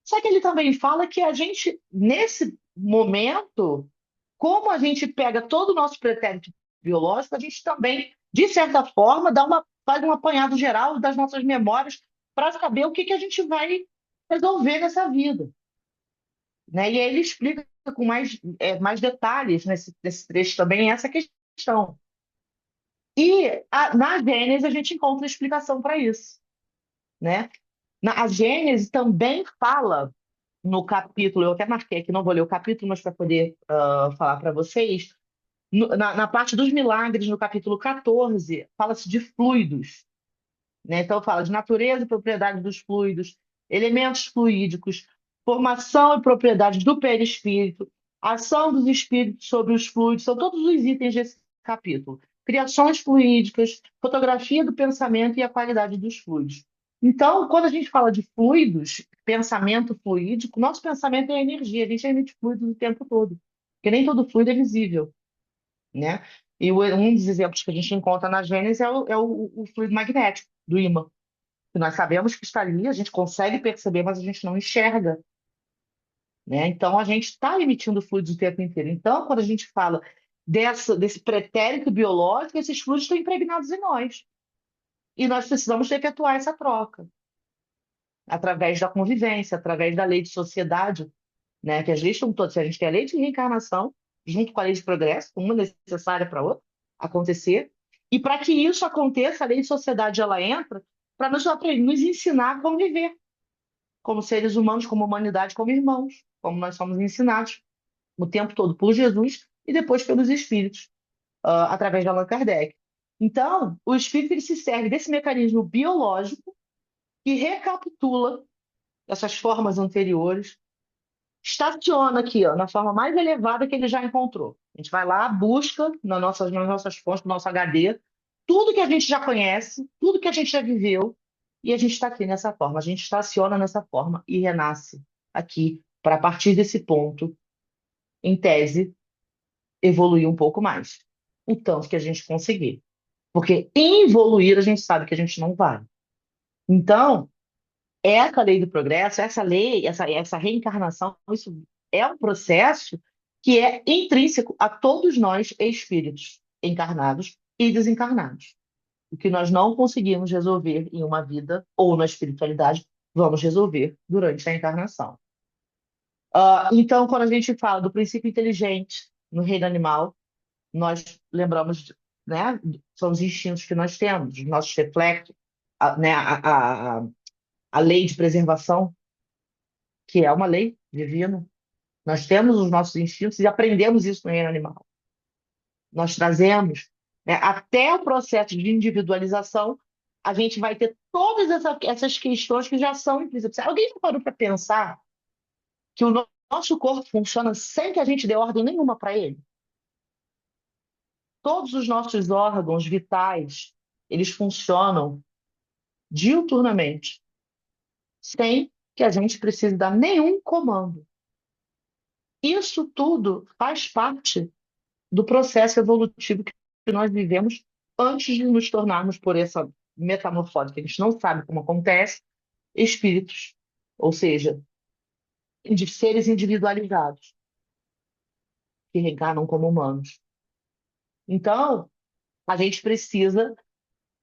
Só que ele também fala que a gente, nesse momento, como a gente pega todo o nosso pretérito biológico, a gente também, de certa forma, faz um apanhado geral das nossas memórias para saber o que que a gente vai resolver nessa vida, né? E aí ele explica com mais detalhes nesse trecho também essa questão. E na Gênesis a gente encontra explicação para isso, né? A Gênesis também fala no capítulo, eu até marquei aqui, não vou ler o capítulo, mas para poder falar para vocês, na parte dos milagres, no capítulo 14, fala-se de fluidos, né? Então, fala de natureza e propriedade dos fluidos, elementos fluídicos, formação e propriedades do perispírito, ação dos espíritos sobre os fluidos, são todos os itens desse capítulo. Criações fluídicas, fotografia do pensamento e a qualidade dos fluidos. Então, quando a gente fala de fluidos, pensamento fluídico, nosso pensamento é energia, a gente emite fluidos o tempo todo, porque nem todo fluido é visível, né? E um dos exemplos que a gente encontra na Gênesis é o fluido magnético, do ímã, que nós sabemos que está ali, a gente consegue perceber, mas a gente não enxerga, né? Então, a gente está emitindo fluidos o tempo inteiro. Então, quando a gente fala desse pretérito biológico, esses fluidos estão impregnados em nós. E nós precisamos efetuar essa troca, através da convivência, através da lei de sociedade, né? Que as leis estão todas. A gente tem a lei de reencarnação, junto com a lei de progresso, uma necessária para a outra acontecer. E para que isso aconteça, a lei de sociedade ela entra para nos ensinar a conviver como seres humanos, como humanidade, como irmãos, como nós somos ensinados o tempo todo por Jesus e depois pelos espíritos, através de Allan Kardec. Então, o espírito ele se serve desse mecanismo biológico que recapitula essas formas anteriores, estaciona aqui, ó, na forma mais elevada que ele já encontrou. A gente vai lá, busca nas nossas fontes, no nosso HD, tudo que a gente já conhece, tudo que a gente já viveu, e a gente está aqui nessa forma. A gente estaciona nessa forma e renasce aqui, para a partir desse ponto, em tese, evoluir um pouco mais. O tanto que a gente conseguir. Porque evoluir a gente sabe que a gente não vai. Então, essa lei do progresso, essa lei, essa reencarnação, isso é um processo que é intrínseco a todos nós, espíritos encarnados e desencarnados. O que nós não conseguimos resolver em uma vida ou na espiritualidade, vamos resolver durante a encarnação. Então, quando a gente fala do princípio inteligente no reino animal, nós lembramos, né, são os instintos que nós temos, os nossos reflexos, né, a lei de preservação, que é uma lei divina. Nós temos os nossos instintos e aprendemos isso no reino animal. Nós trazemos, né, até o processo de individualização, a gente vai ter todas essas questões que já são implícitas. Alguém já parou para pensar que o nosso corpo funciona sem que a gente dê ordem nenhuma para ele? Todos os nossos órgãos vitais, eles funcionam diuturnamente, sem que a gente precise dar nenhum comando. Isso tudo faz parte do processo evolutivo que nós vivemos antes de nos tornarmos, por essa metamorfose que a gente não sabe como acontece, espíritos, ou seja, de seres individualizados que reencarnam como humanos. Então, a gente precisa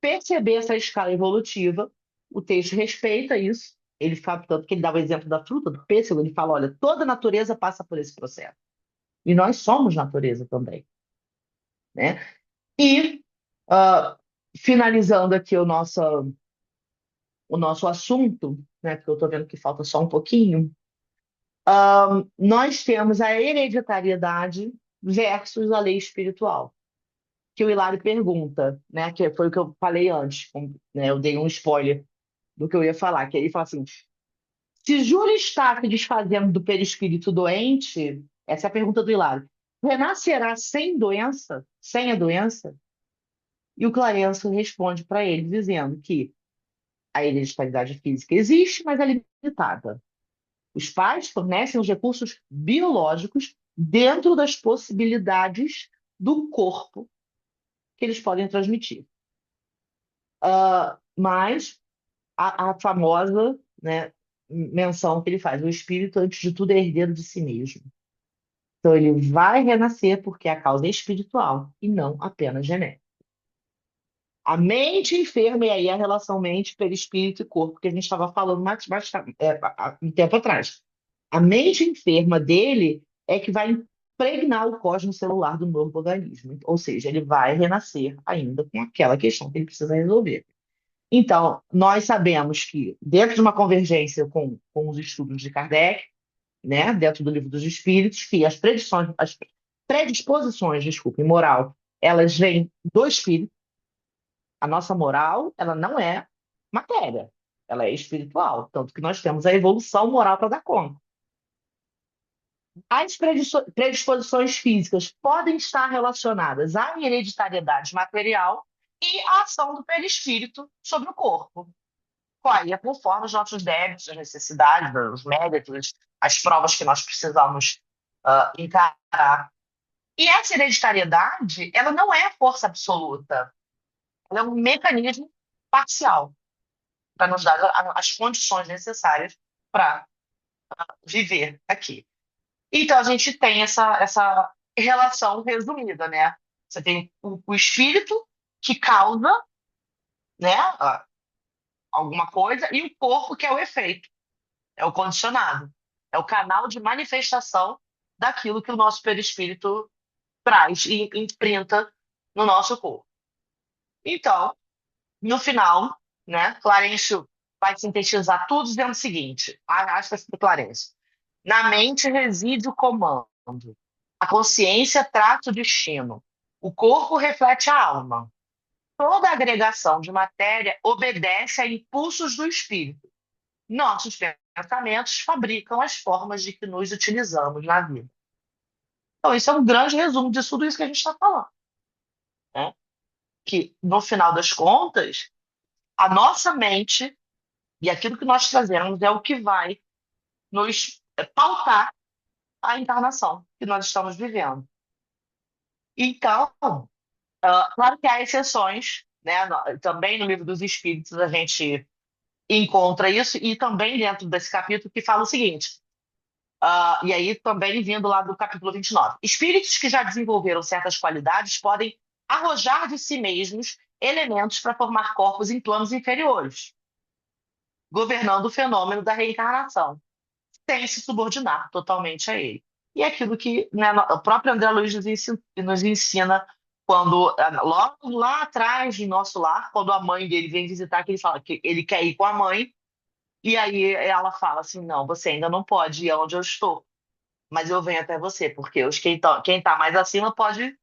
perceber essa escala evolutiva. O texto respeita isso. Ele fala, tanto que ele dá o exemplo da fruta, do pêssego, ele fala, olha, toda a natureza passa por esse processo. E nós somos natureza também, né? E, uh, finalizando aqui o nosso assunto, né, porque eu estou vendo que falta só um pouquinho, nós temos a hereditariedade versus a lei espiritual, que o Hilário pergunta, né, que foi o que eu falei antes, né, eu dei um spoiler do que eu ia falar, que ele fala assim, se Júlio está se desfazendo do perispírito doente, essa é a pergunta do Hilário, renascerá sem doença, sem a doença? E o Clarencio responde para ele, dizendo que a hereditariedade física existe, mas é limitada. Os pais fornecem os recursos biológicos dentro das possibilidades do corpo que eles podem transmitir. Mas a famosa, né, menção que ele faz, o espírito, antes de tudo, é herdeiro de si mesmo. Então, ele vai renascer porque a causa é espiritual e não apenas genética. A mente enferma, e aí a relação mente, perispírito e corpo, que a gente estava falando um tempo atrás. A mente enferma dele é que vai impregnar o cosmos celular do novo organismo. Ou seja, ele vai renascer ainda com aquela questão que ele precisa resolver. Então, nós sabemos que, dentro de uma convergência com os estudos de Kardec, né, dentro do Livro dos Espíritos, que as predisposições, desculpe, moral, elas vêm do espírito. A nossa moral, ela não é matéria, ela é espiritual, tanto que nós temos a evolução moral para dar conta. As predisposições físicas podem estar relacionadas à hereditariedade material e à ação do perispírito sobre o corpo. Aí é conforme os nossos débitos, as necessidades, os méritos, as provas que nós precisamos encarar. E essa hereditariedade, ela não é força absoluta, ela é um mecanismo parcial para nos dar as condições necessárias para viver aqui. Então, a gente tem essa relação resumida, né? Você tem o espírito que causa, né, alguma coisa e o corpo que é o efeito, é o condicionado, é o canal de manifestação daquilo que o nosso perispírito traz e imprinta no nosso corpo. Então, no final, né, Clarencio vai sintetizar tudo dizendo o seguinte, aspas do Clarencio: na mente reside o comando, a consciência trata o destino, o corpo reflete a alma. Toda agregação de matéria obedece a impulsos do espírito. Nossos pensamentos fabricam as formas de que nos utilizamos na vida. Então, isso é um grande resumo de tudo isso que a gente está falando, né? Que, no final das contas, a nossa mente e aquilo que nós trazemos é o que vai nos pautar a encarnação que nós estamos vivendo. Então, claro que há exceções, né? Também no Livro dos Espíritos a gente encontra isso, e também dentro desse capítulo que fala o seguinte, e aí também vindo lá do capítulo 29. Espíritos que já desenvolveram certas qualidades podem arrojar de si mesmos elementos para formar corpos em planos inferiores, governando o fenômeno da reencarnação, sem se subordinar totalmente a ele. E é aquilo que, né, o próprio André Luiz nos ensina quando, logo lá atrás do nosso lar, quando a mãe dele vem visitar, que ele fala que ele quer ir com a mãe, e aí ela fala assim, não, você ainda não pode ir onde eu estou, mas eu venho até você, porque quem tá mais acima pode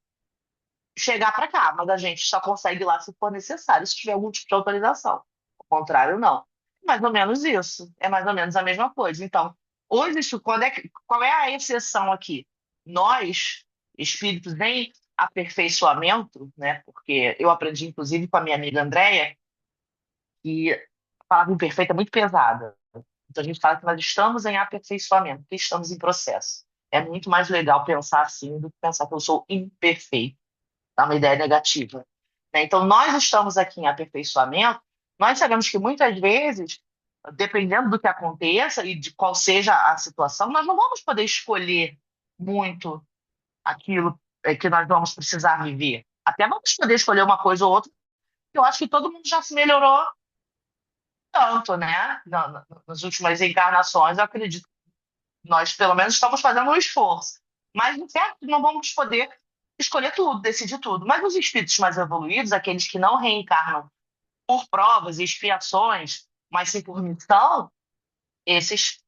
chegar para cá, mas a gente só consegue ir lá se for necessário, se tiver algum tipo de autorização. O contrário, não. É mais ou menos isso. É mais ou menos a mesma coisa. Então, hoje, qual é a exceção aqui? Nós, espíritos em aperfeiçoamento, né? Porque eu aprendi, inclusive, com a minha amiga Andréia, que a palavra imperfeita é muito pesada. Então, a gente fala que nós estamos em aperfeiçoamento, que estamos em processo. É muito mais legal pensar assim do que pensar que eu sou imperfeito, dá uma ideia negativa, né? Então, nós estamos aqui em aperfeiçoamento, nós sabemos que muitas vezes, dependendo do que aconteça e de qual seja a situação, nós não vamos poder escolher muito aquilo que nós vamos precisar viver. Até vamos poder escolher uma coisa ou outra, porque eu acho que todo mundo já se melhorou tanto, né? Nas últimas encarnações, eu acredito que nós, pelo menos, estamos fazendo um esforço. Mas, de certo, não vamos poder escolher tudo, decidir tudo. Mas os espíritos mais evoluídos, aqueles que não reencarnam por provas e expiações, mas sim por missão, esses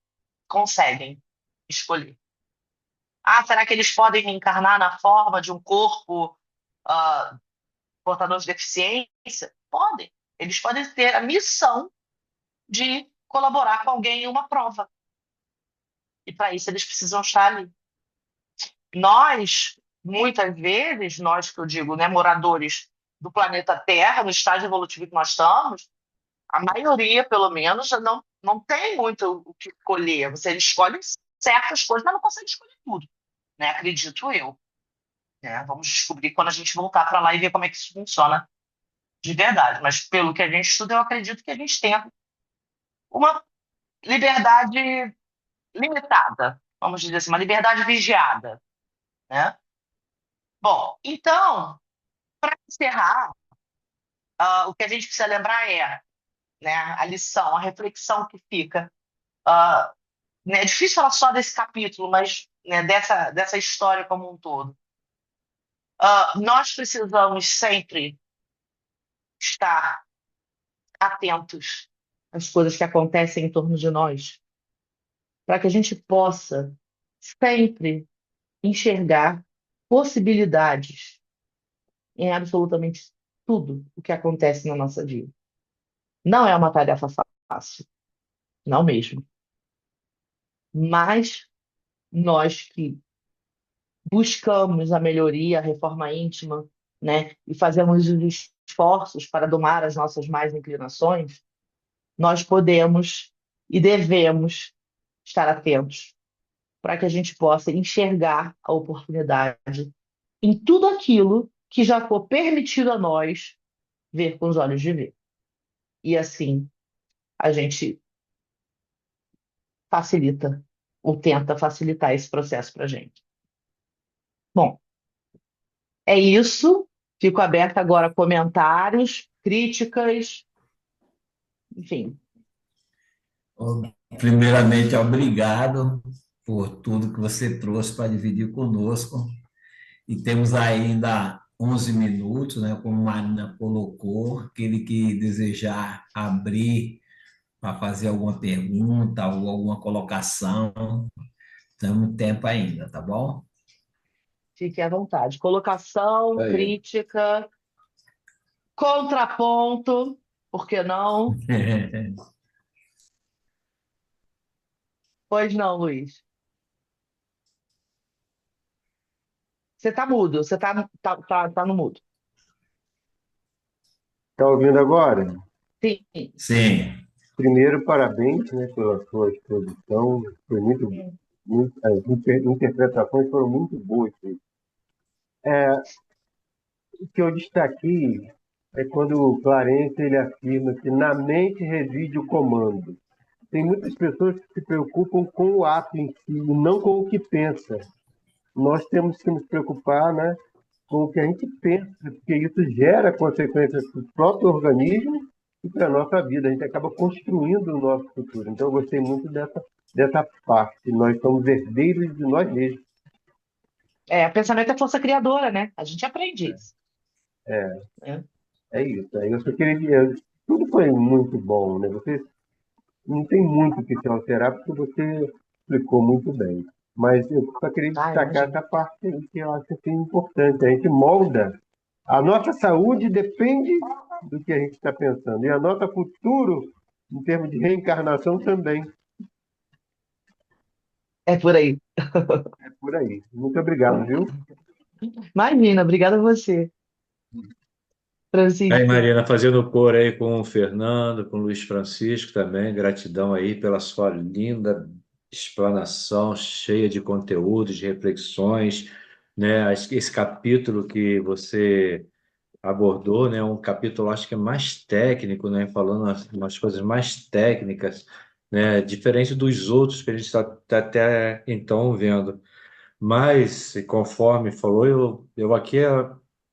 conseguem escolher. Ah, será que eles podem reencarnar na forma de um corpo ah, portador de deficiência? Podem. Eles podem ter a missão de colaborar com alguém em uma prova. E para isso eles precisam estar ali. Nós, muitas vezes, nós que eu digo, né, moradores do planeta Terra, no estágio evolutivo que nós estamos, a maioria, pelo menos, já não tem muito o que escolher. Você escolhe certas coisas, mas não consegue escolher tudo, né? Acredito eu. Né? Vamos descobrir quando a gente voltar para lá e ver como é que isso funciona de verdade. Mas pelo que a gente estuda, eu acredito que a gente tem uma liberdade limitada, vamos dizer assim, uma liberdade vigiada, né? Bom, então, para encerrar, o que a gente precisa lembrar é, né, a lição, a reflexão que fica. ah, Né, é difícil falar só desse capítulo, mas né, dessa história como um todo. Nós precisamos sempre estar atentos às coisas que acontecem em torno de nós, para que a gente possa sempre enxergar possibilidades em absolutamente tudo o que acontece na nossa vida. Não é uma tarefa fácil, não mesmo. Mas nós que buscamos a melhoria, a reforma íntima, né, e fazemos os esforços para domar as nossas más inclinações, nós podemos e devemos estar atentos para que a gente possa enxergar a oportunidade em tudo aquilo que já for permitido a nós ver com os olhos de ver. E assim a gente facilita ou tenta facilitar esse processo para a gente. Bom, é isso. Fico aberta agora a comentários, críticas, enfim. Primeiramente, obrigado por tudo que você trouxe para dividir conosco. E temos ainda 11 minutos, né, como a Marina colocou, aquele que desejar abrir para fazer alguma pergunta ou alguma colocação, temos tempo ainda, tá bom? Fique à vontade. Colocação, Aí. crítica, contraponto, por que não? Pois não, Luiz. Você tá mudo, você tá no mudo. Está ouvindo agora? Sim. Sim. Primeiro, parabéns, né, pela sua exposição. Foi as interpretações foram muito boas. O que eu destaquei é quando o Clarence ele afirma que na mente reside o comando. Tem muitas pessoas que se preocupam com o ato em si e não com o que pensa. Nós temos que nos preocupar, né, com o que a gente pensa, porque isso gera consequências para o próprio organismo e para a nossa vida. A gente acaba construindo o nosso futuro. Então, eu gostei muito dessa parte. Nós somos herdeiros de nós mesmos. Pensamento é força criadora, né? A gente aprende isso. Né? É isso. Aí eu só queria dizer, tudo foi muito bom, né? Você não tem muito o que se alterar, porque você explicou muito bem. Mas eu só queria Ah, destacar imagina. essa parte aí que eu acho assim, importante. A gente molda. A nossa saúde depende do que a gente está pensando. E a nosso futuro, em termos de reencarnação, também. É por aí. É por aí. Muito obrigado, viu? Imagina, obrigada a você, Aí, Francisco. Marina, fazendo cor aí com o Fernando, com o Luiz Francisco também. Gratidão aí pela sua linda explanação, cheia de conteúdos, de reflexões, né? Esse capítulo que você abordou, né? Um capítulo, acho que é mais técnico, né? Falando umas coisas mais técnicas, né? Diferente dos outros que a gente está até então vendo. Mas, conforme falou, eu aqui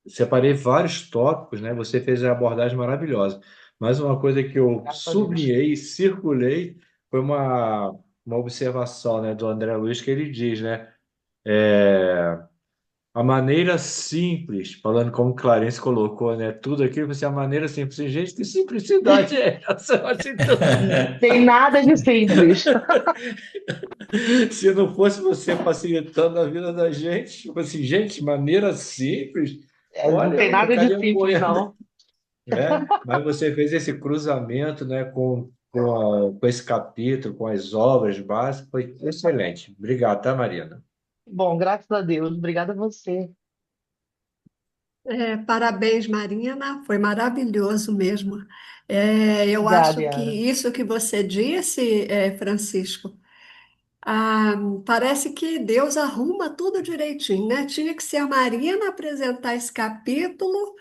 separei vários tópicos, né? Você fez a abordagem maravilhosa. Mas uma coisa que eu Graças a Deus. sublinhei e circulei foi uma observação, né, do André Luiz, que ele diz, né? É, a maneira simples, falando como Clarence colocou, né? Tudo aquilo, você a maneira simples. Gente, que simplicidade é essa? Eu achei tão Tem nada de simples. Se não fosse você facilitando a vida da gente, tipo assim, gente, maneira simples, Não olha, tem eu nada de ficaria simples, boiando, não. né? Mas você fez esse cruzamento, né, com esse capítulo, com as obras básicas, foi excelente. Obrigado, tá, Marina? Bom, graças a Deus. Obrigada a você. Parabéns, Marina, foi maravilhoso mesmo. Eu Obrigada, acho que Yara. isso que você disse, Francisco, ah, parece que Deus arruma tudo direitinho, né? Tinha que ser a Marina apresentar esse capítulo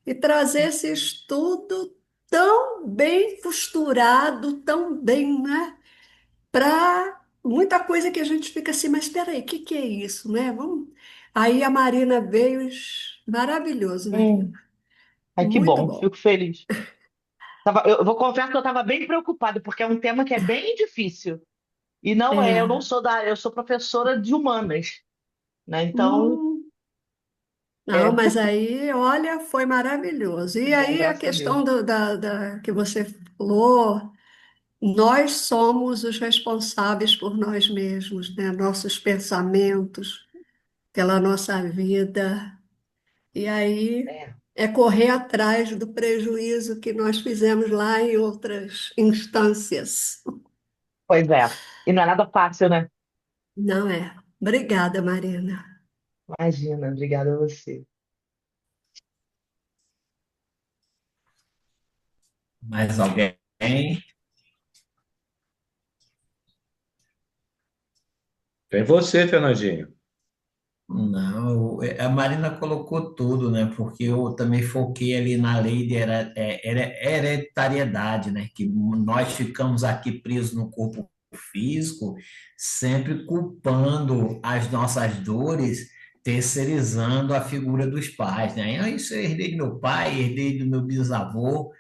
e trazer esse estudo tão bem costurado, tão bem, né? Para muita coisa que a gente fica assim, mas espera aí, o que que é isso, né? Vamos... Aí a Marina veio, maravilhoso, Marina. Hum. Ai, que Muito bom. bom. Fico feliz. Eu vou confessar que eu estava bem preocupada, porque é um tema que é bem difícil. E não é, eu não É. sou eu sou professora de humanas, né? Então, Hum, não, é mas aí, olha, foi maravilhoso. E bom, aí a graças a questão Deus. que você falou, nós somos os responsáveis por nós mesmos, né? Nossos pensamentos, pela nossa vida. E aí É, é correr atrás do prejuízo que nós fizemos lá em outras instâncias. pois é. E não é nada fácil, né? Não é? Obrigada, Marina. Imagina, obrigada a você. Mais alguém? Tem você, Fernandinho. Não, a Marina colocou tudo, né? Porque eu também foquei ali na lei de hereditariedade, né? Que nós ficamos aqui presos no corpo físico, sempre culpando as nossas dores, terceirizando a figura dos pais, né? Ah, isso eu herdei do meu pai, herdei do meu bisavô,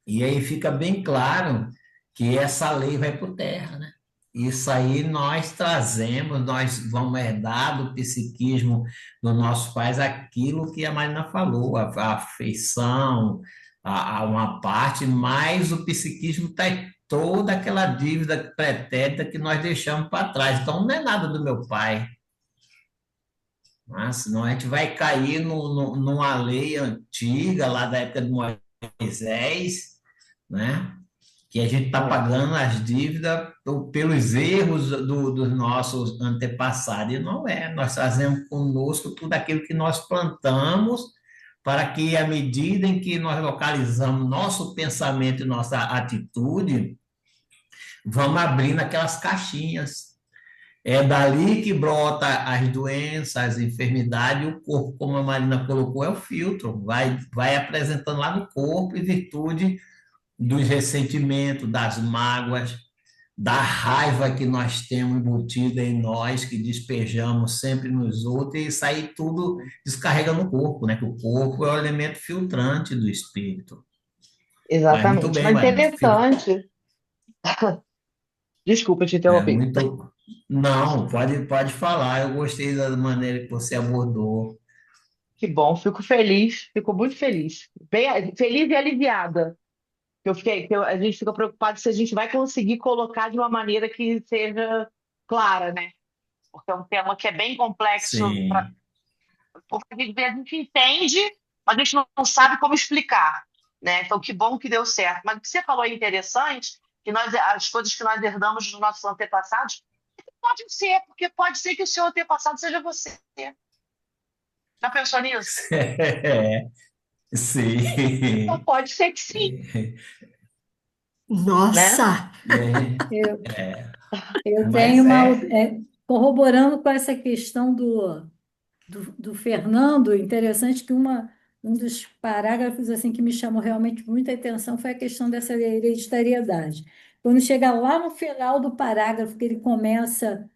e aí fica bem claro que essa lei vai por terra, né? Isso aí nós trazemos, nós vamos herdar do psiquismo dos nossos pais aquilo que a Marina falou, a afeição, uma parte, mas o psiquismo está toda aquela dívida pretérita que nós deixamos para trás. Então não é nada do meu pai, né? Senão a gente vai cair numa lei antiga, lá da época de Moisés, né? que a gente está É, pagando as dívidas pelos erros dos nossos antepassados. E não é, nós trazemos conosco tudo aquilo que nós plantamos, para que, à medida em que nós localizamos nosso pensamento e nossa atitude, vamos abrindo aquelas caixinhas. É dali que brota as doenças, as enfermidades, e o corpo, como a Marina colocou, é o filtro, vai apresentando lá no corpo em virtude dos ressentimentos, das mágoas, da raiva que nós temos embutida em nós, que despejamos sempre nos outros, e isso aí tudo descarrega no corpo, né? Que o corpo é o elemento filtrante do espírito. Mas muito exatamente. bem, Mas Marina. interessante. Desculpa te É interromper. muito. Não, pode falar. Eu gostei da maneira que você abordou. Que bom, fico feliz, fico muito feliz. Bem, feliz e aliviada. A gente fica preocupado se a gente vai conseguir colocar de uma maneira que seja clara, né? Porque é um tema que é bem complexo, Sim. porque a gente entende, mas a gente não sabe como explicar, né? Então, que bom que deu certo. Mas o que você falou é interessante, que as coisas que nós herdamos dos nossos antepassados, pode ser, porque pode ser que o seu antepassado seja você. Já pensou nisso? Então, Sim. pode ser que sim, né? Nossa! Eu, eu tenho Mas corroborando com essa questão do Fernando, interessante que um dos parágrafos assim que me chamou realmente muita atenção foi a questão dessa hereditariedade. Quando chega lá no final do parágrafo, que ele começa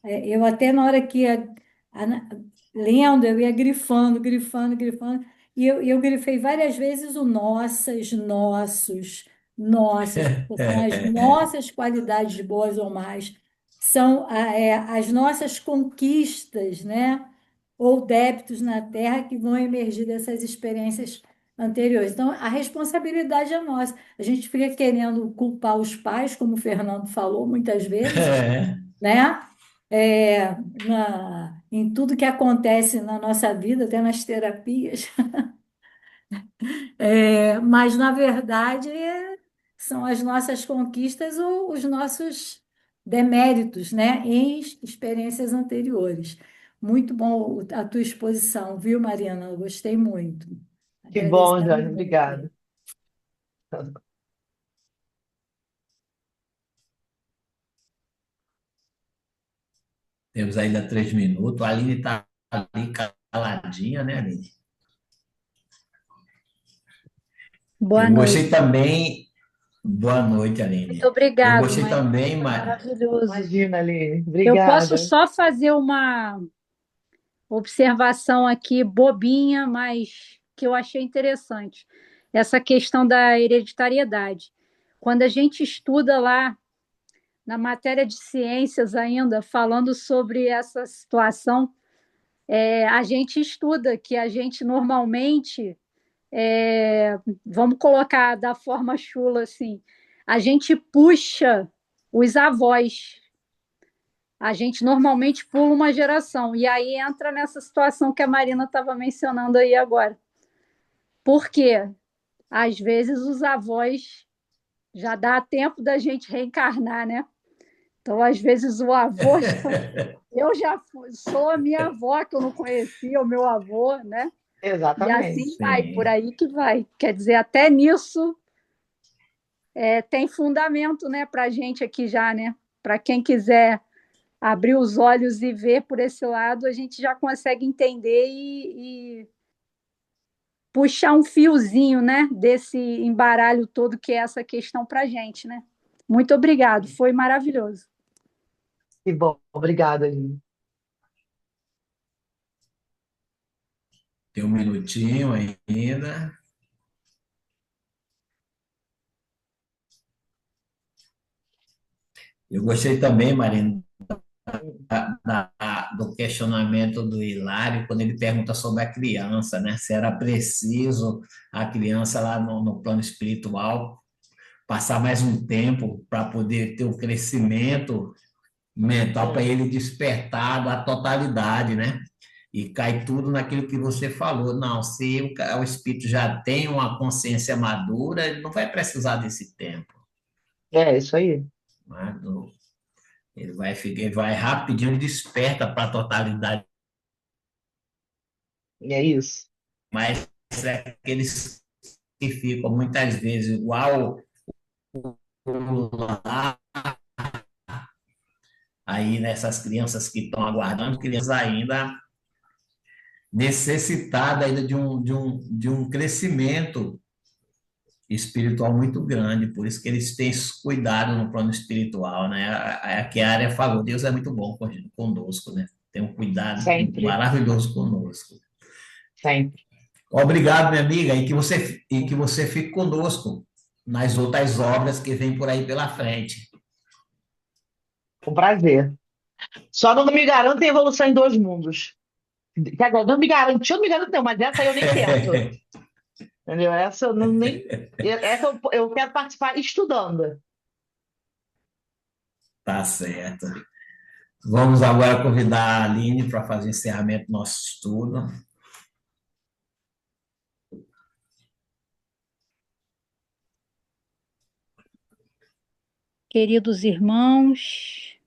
eu até na hora que a- lendo, eu ia grifando, grifando, grifando, e eu grifei várias vezes o nossas, nossos, nossas, porque são as nossas qualidades boas ou más, são as nossas conquistas, né? Ou débitos na terra que vão emergir dessas experiências anteriores. Então, a responsabilidade é nossa. A gente fica querendo culpar os pais, como o Fernando falou muitas vezes, né? Em tudo que acontece na nossa vida, até nas terapias. Mas, na verdade, são as nossas conquistas ou os nossos deméritos, né, em experiências anteriores. Muito bom a tua exposição, viu, Mariana? Eu gostei muito. Que bom, Agradecendo Jane, muito. obrigada. temos ainda 3 minutos. A Aline está ali caladinha, né, Aline? Boa Eu gostei noite. também. Boa noite, Muito Aline. Eu obrigado, gostei Maria. também, Foi maravilhoso. Imagina, Aline, Eu posso obrigada. só fazer uma observação aqui bobinha, mas que eu achei interessante. Essa questão da hereditariedade. Quando a gente estuda lá na matéria de ciências ainda, falando sobre essa situação, a gente estuda que a gente normalmente, vamos colocar da forma chula assim, a gente puxa os avós. A gente normalmente pula uma geração. E aí entra nessa situação que a Marina estava mencionando aí agora. Por quê? Às vezes os avós já dá tempo da gente reencarnar, né? Então, às vezes, o avô. Eu já sou a minha avó, que eu não conhecia, o meu avô, né? E assim Exatamente. vai, por Sim. aí que vai. Quer dizer, até nisso tem fundamento, né, para a gente aqui já, né? Para quem quiser abrir os olhos e ver por esse lado, a gente já consegue entender e puxar um fiozinho, né, desse embaralho todo que é essa questão para a gente, né? Muito obrigado, foi maravilhoso. Que bom, obrigada, Aline. Tem 1 minutinho ainda. Eu gostei também, Marina, do questionamento do Hilário, quando ele pergunta sobre a criança, né? Se era preciso a criança lá no plano espiritual passar mais um tempo para poder ter o crescimento mental, para ele despertar da totalidade, né? E cai tudo naquilo que você falou. Não, se o espírito já tem uma consciência madura, ele não vai precisar desse tempo. É, isso aí. Né? Ele vai rapidinho, ele desperta para a totalidade, É isso. mas é aqueles que ficam muitas vezes igual lá, aí nessas crianças que estão aguardando, crianças ainda necessitadas ainda de um crescimento espiritual muito grande, por isso que eles têm esse cuidado no plano espiritual, né? Aqui a área falou, Deus é muito bom conosco, né? Tem um cuidado Sempre, maravilhoso conosco. sempre. Obrigado, minha amiga, e que você fique conosco nas outras obras que vêm por aí pela frente. Um prazer. Só não me garanto a evolução em dois mundos. Quer dizer, não me garanto, eu não me garanto, não, mas essa eu nem tento. Entendeu? Essa eu não nem. Essa eu quero participar estudando. Tá certo. Vamos agora convidar a Aline para fazer o encerramento do nosso estudo. Queridos irmãos,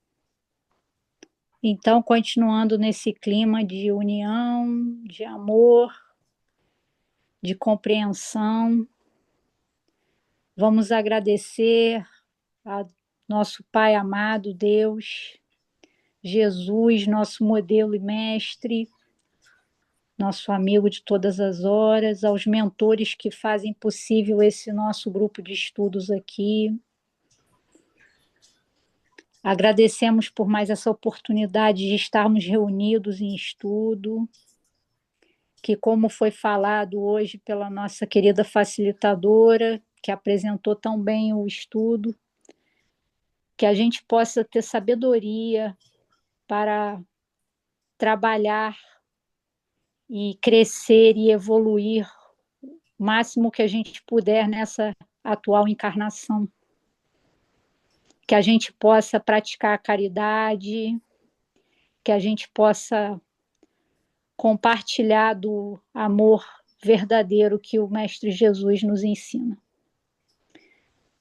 então, continuando nesse clima de união, de amor, de compreensão, vamos agradecer a nosso Pai amado, Deus, Jesus, nosso modelo e mestre, nosso amigo de todas as horas, aos mentores que fazem possível esse nosso grupo de estudos aqui. Agradecemos por mais essa oportunidade de estarmos reunidos em estudo, que, como foi falado hoje pela nossa querida facilitadora, que apresentou tão bem o estudo, que a gente possa ter sabedoria para trabalhar e crescer e evoluir o máximo que a gente puder nessa atual encarnação. Que a gente possa praticar a caridade, que a gente possa compartilhar do amor verdadeiro que o Mestre Jesus nos ensina.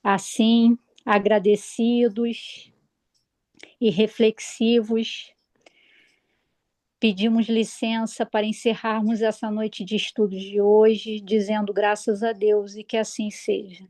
Assim, agradecidos e reflexivos, pedimos licença para encerrarmos essa noite de estudos de hoje, dizendo graças a Deus e que assim seja.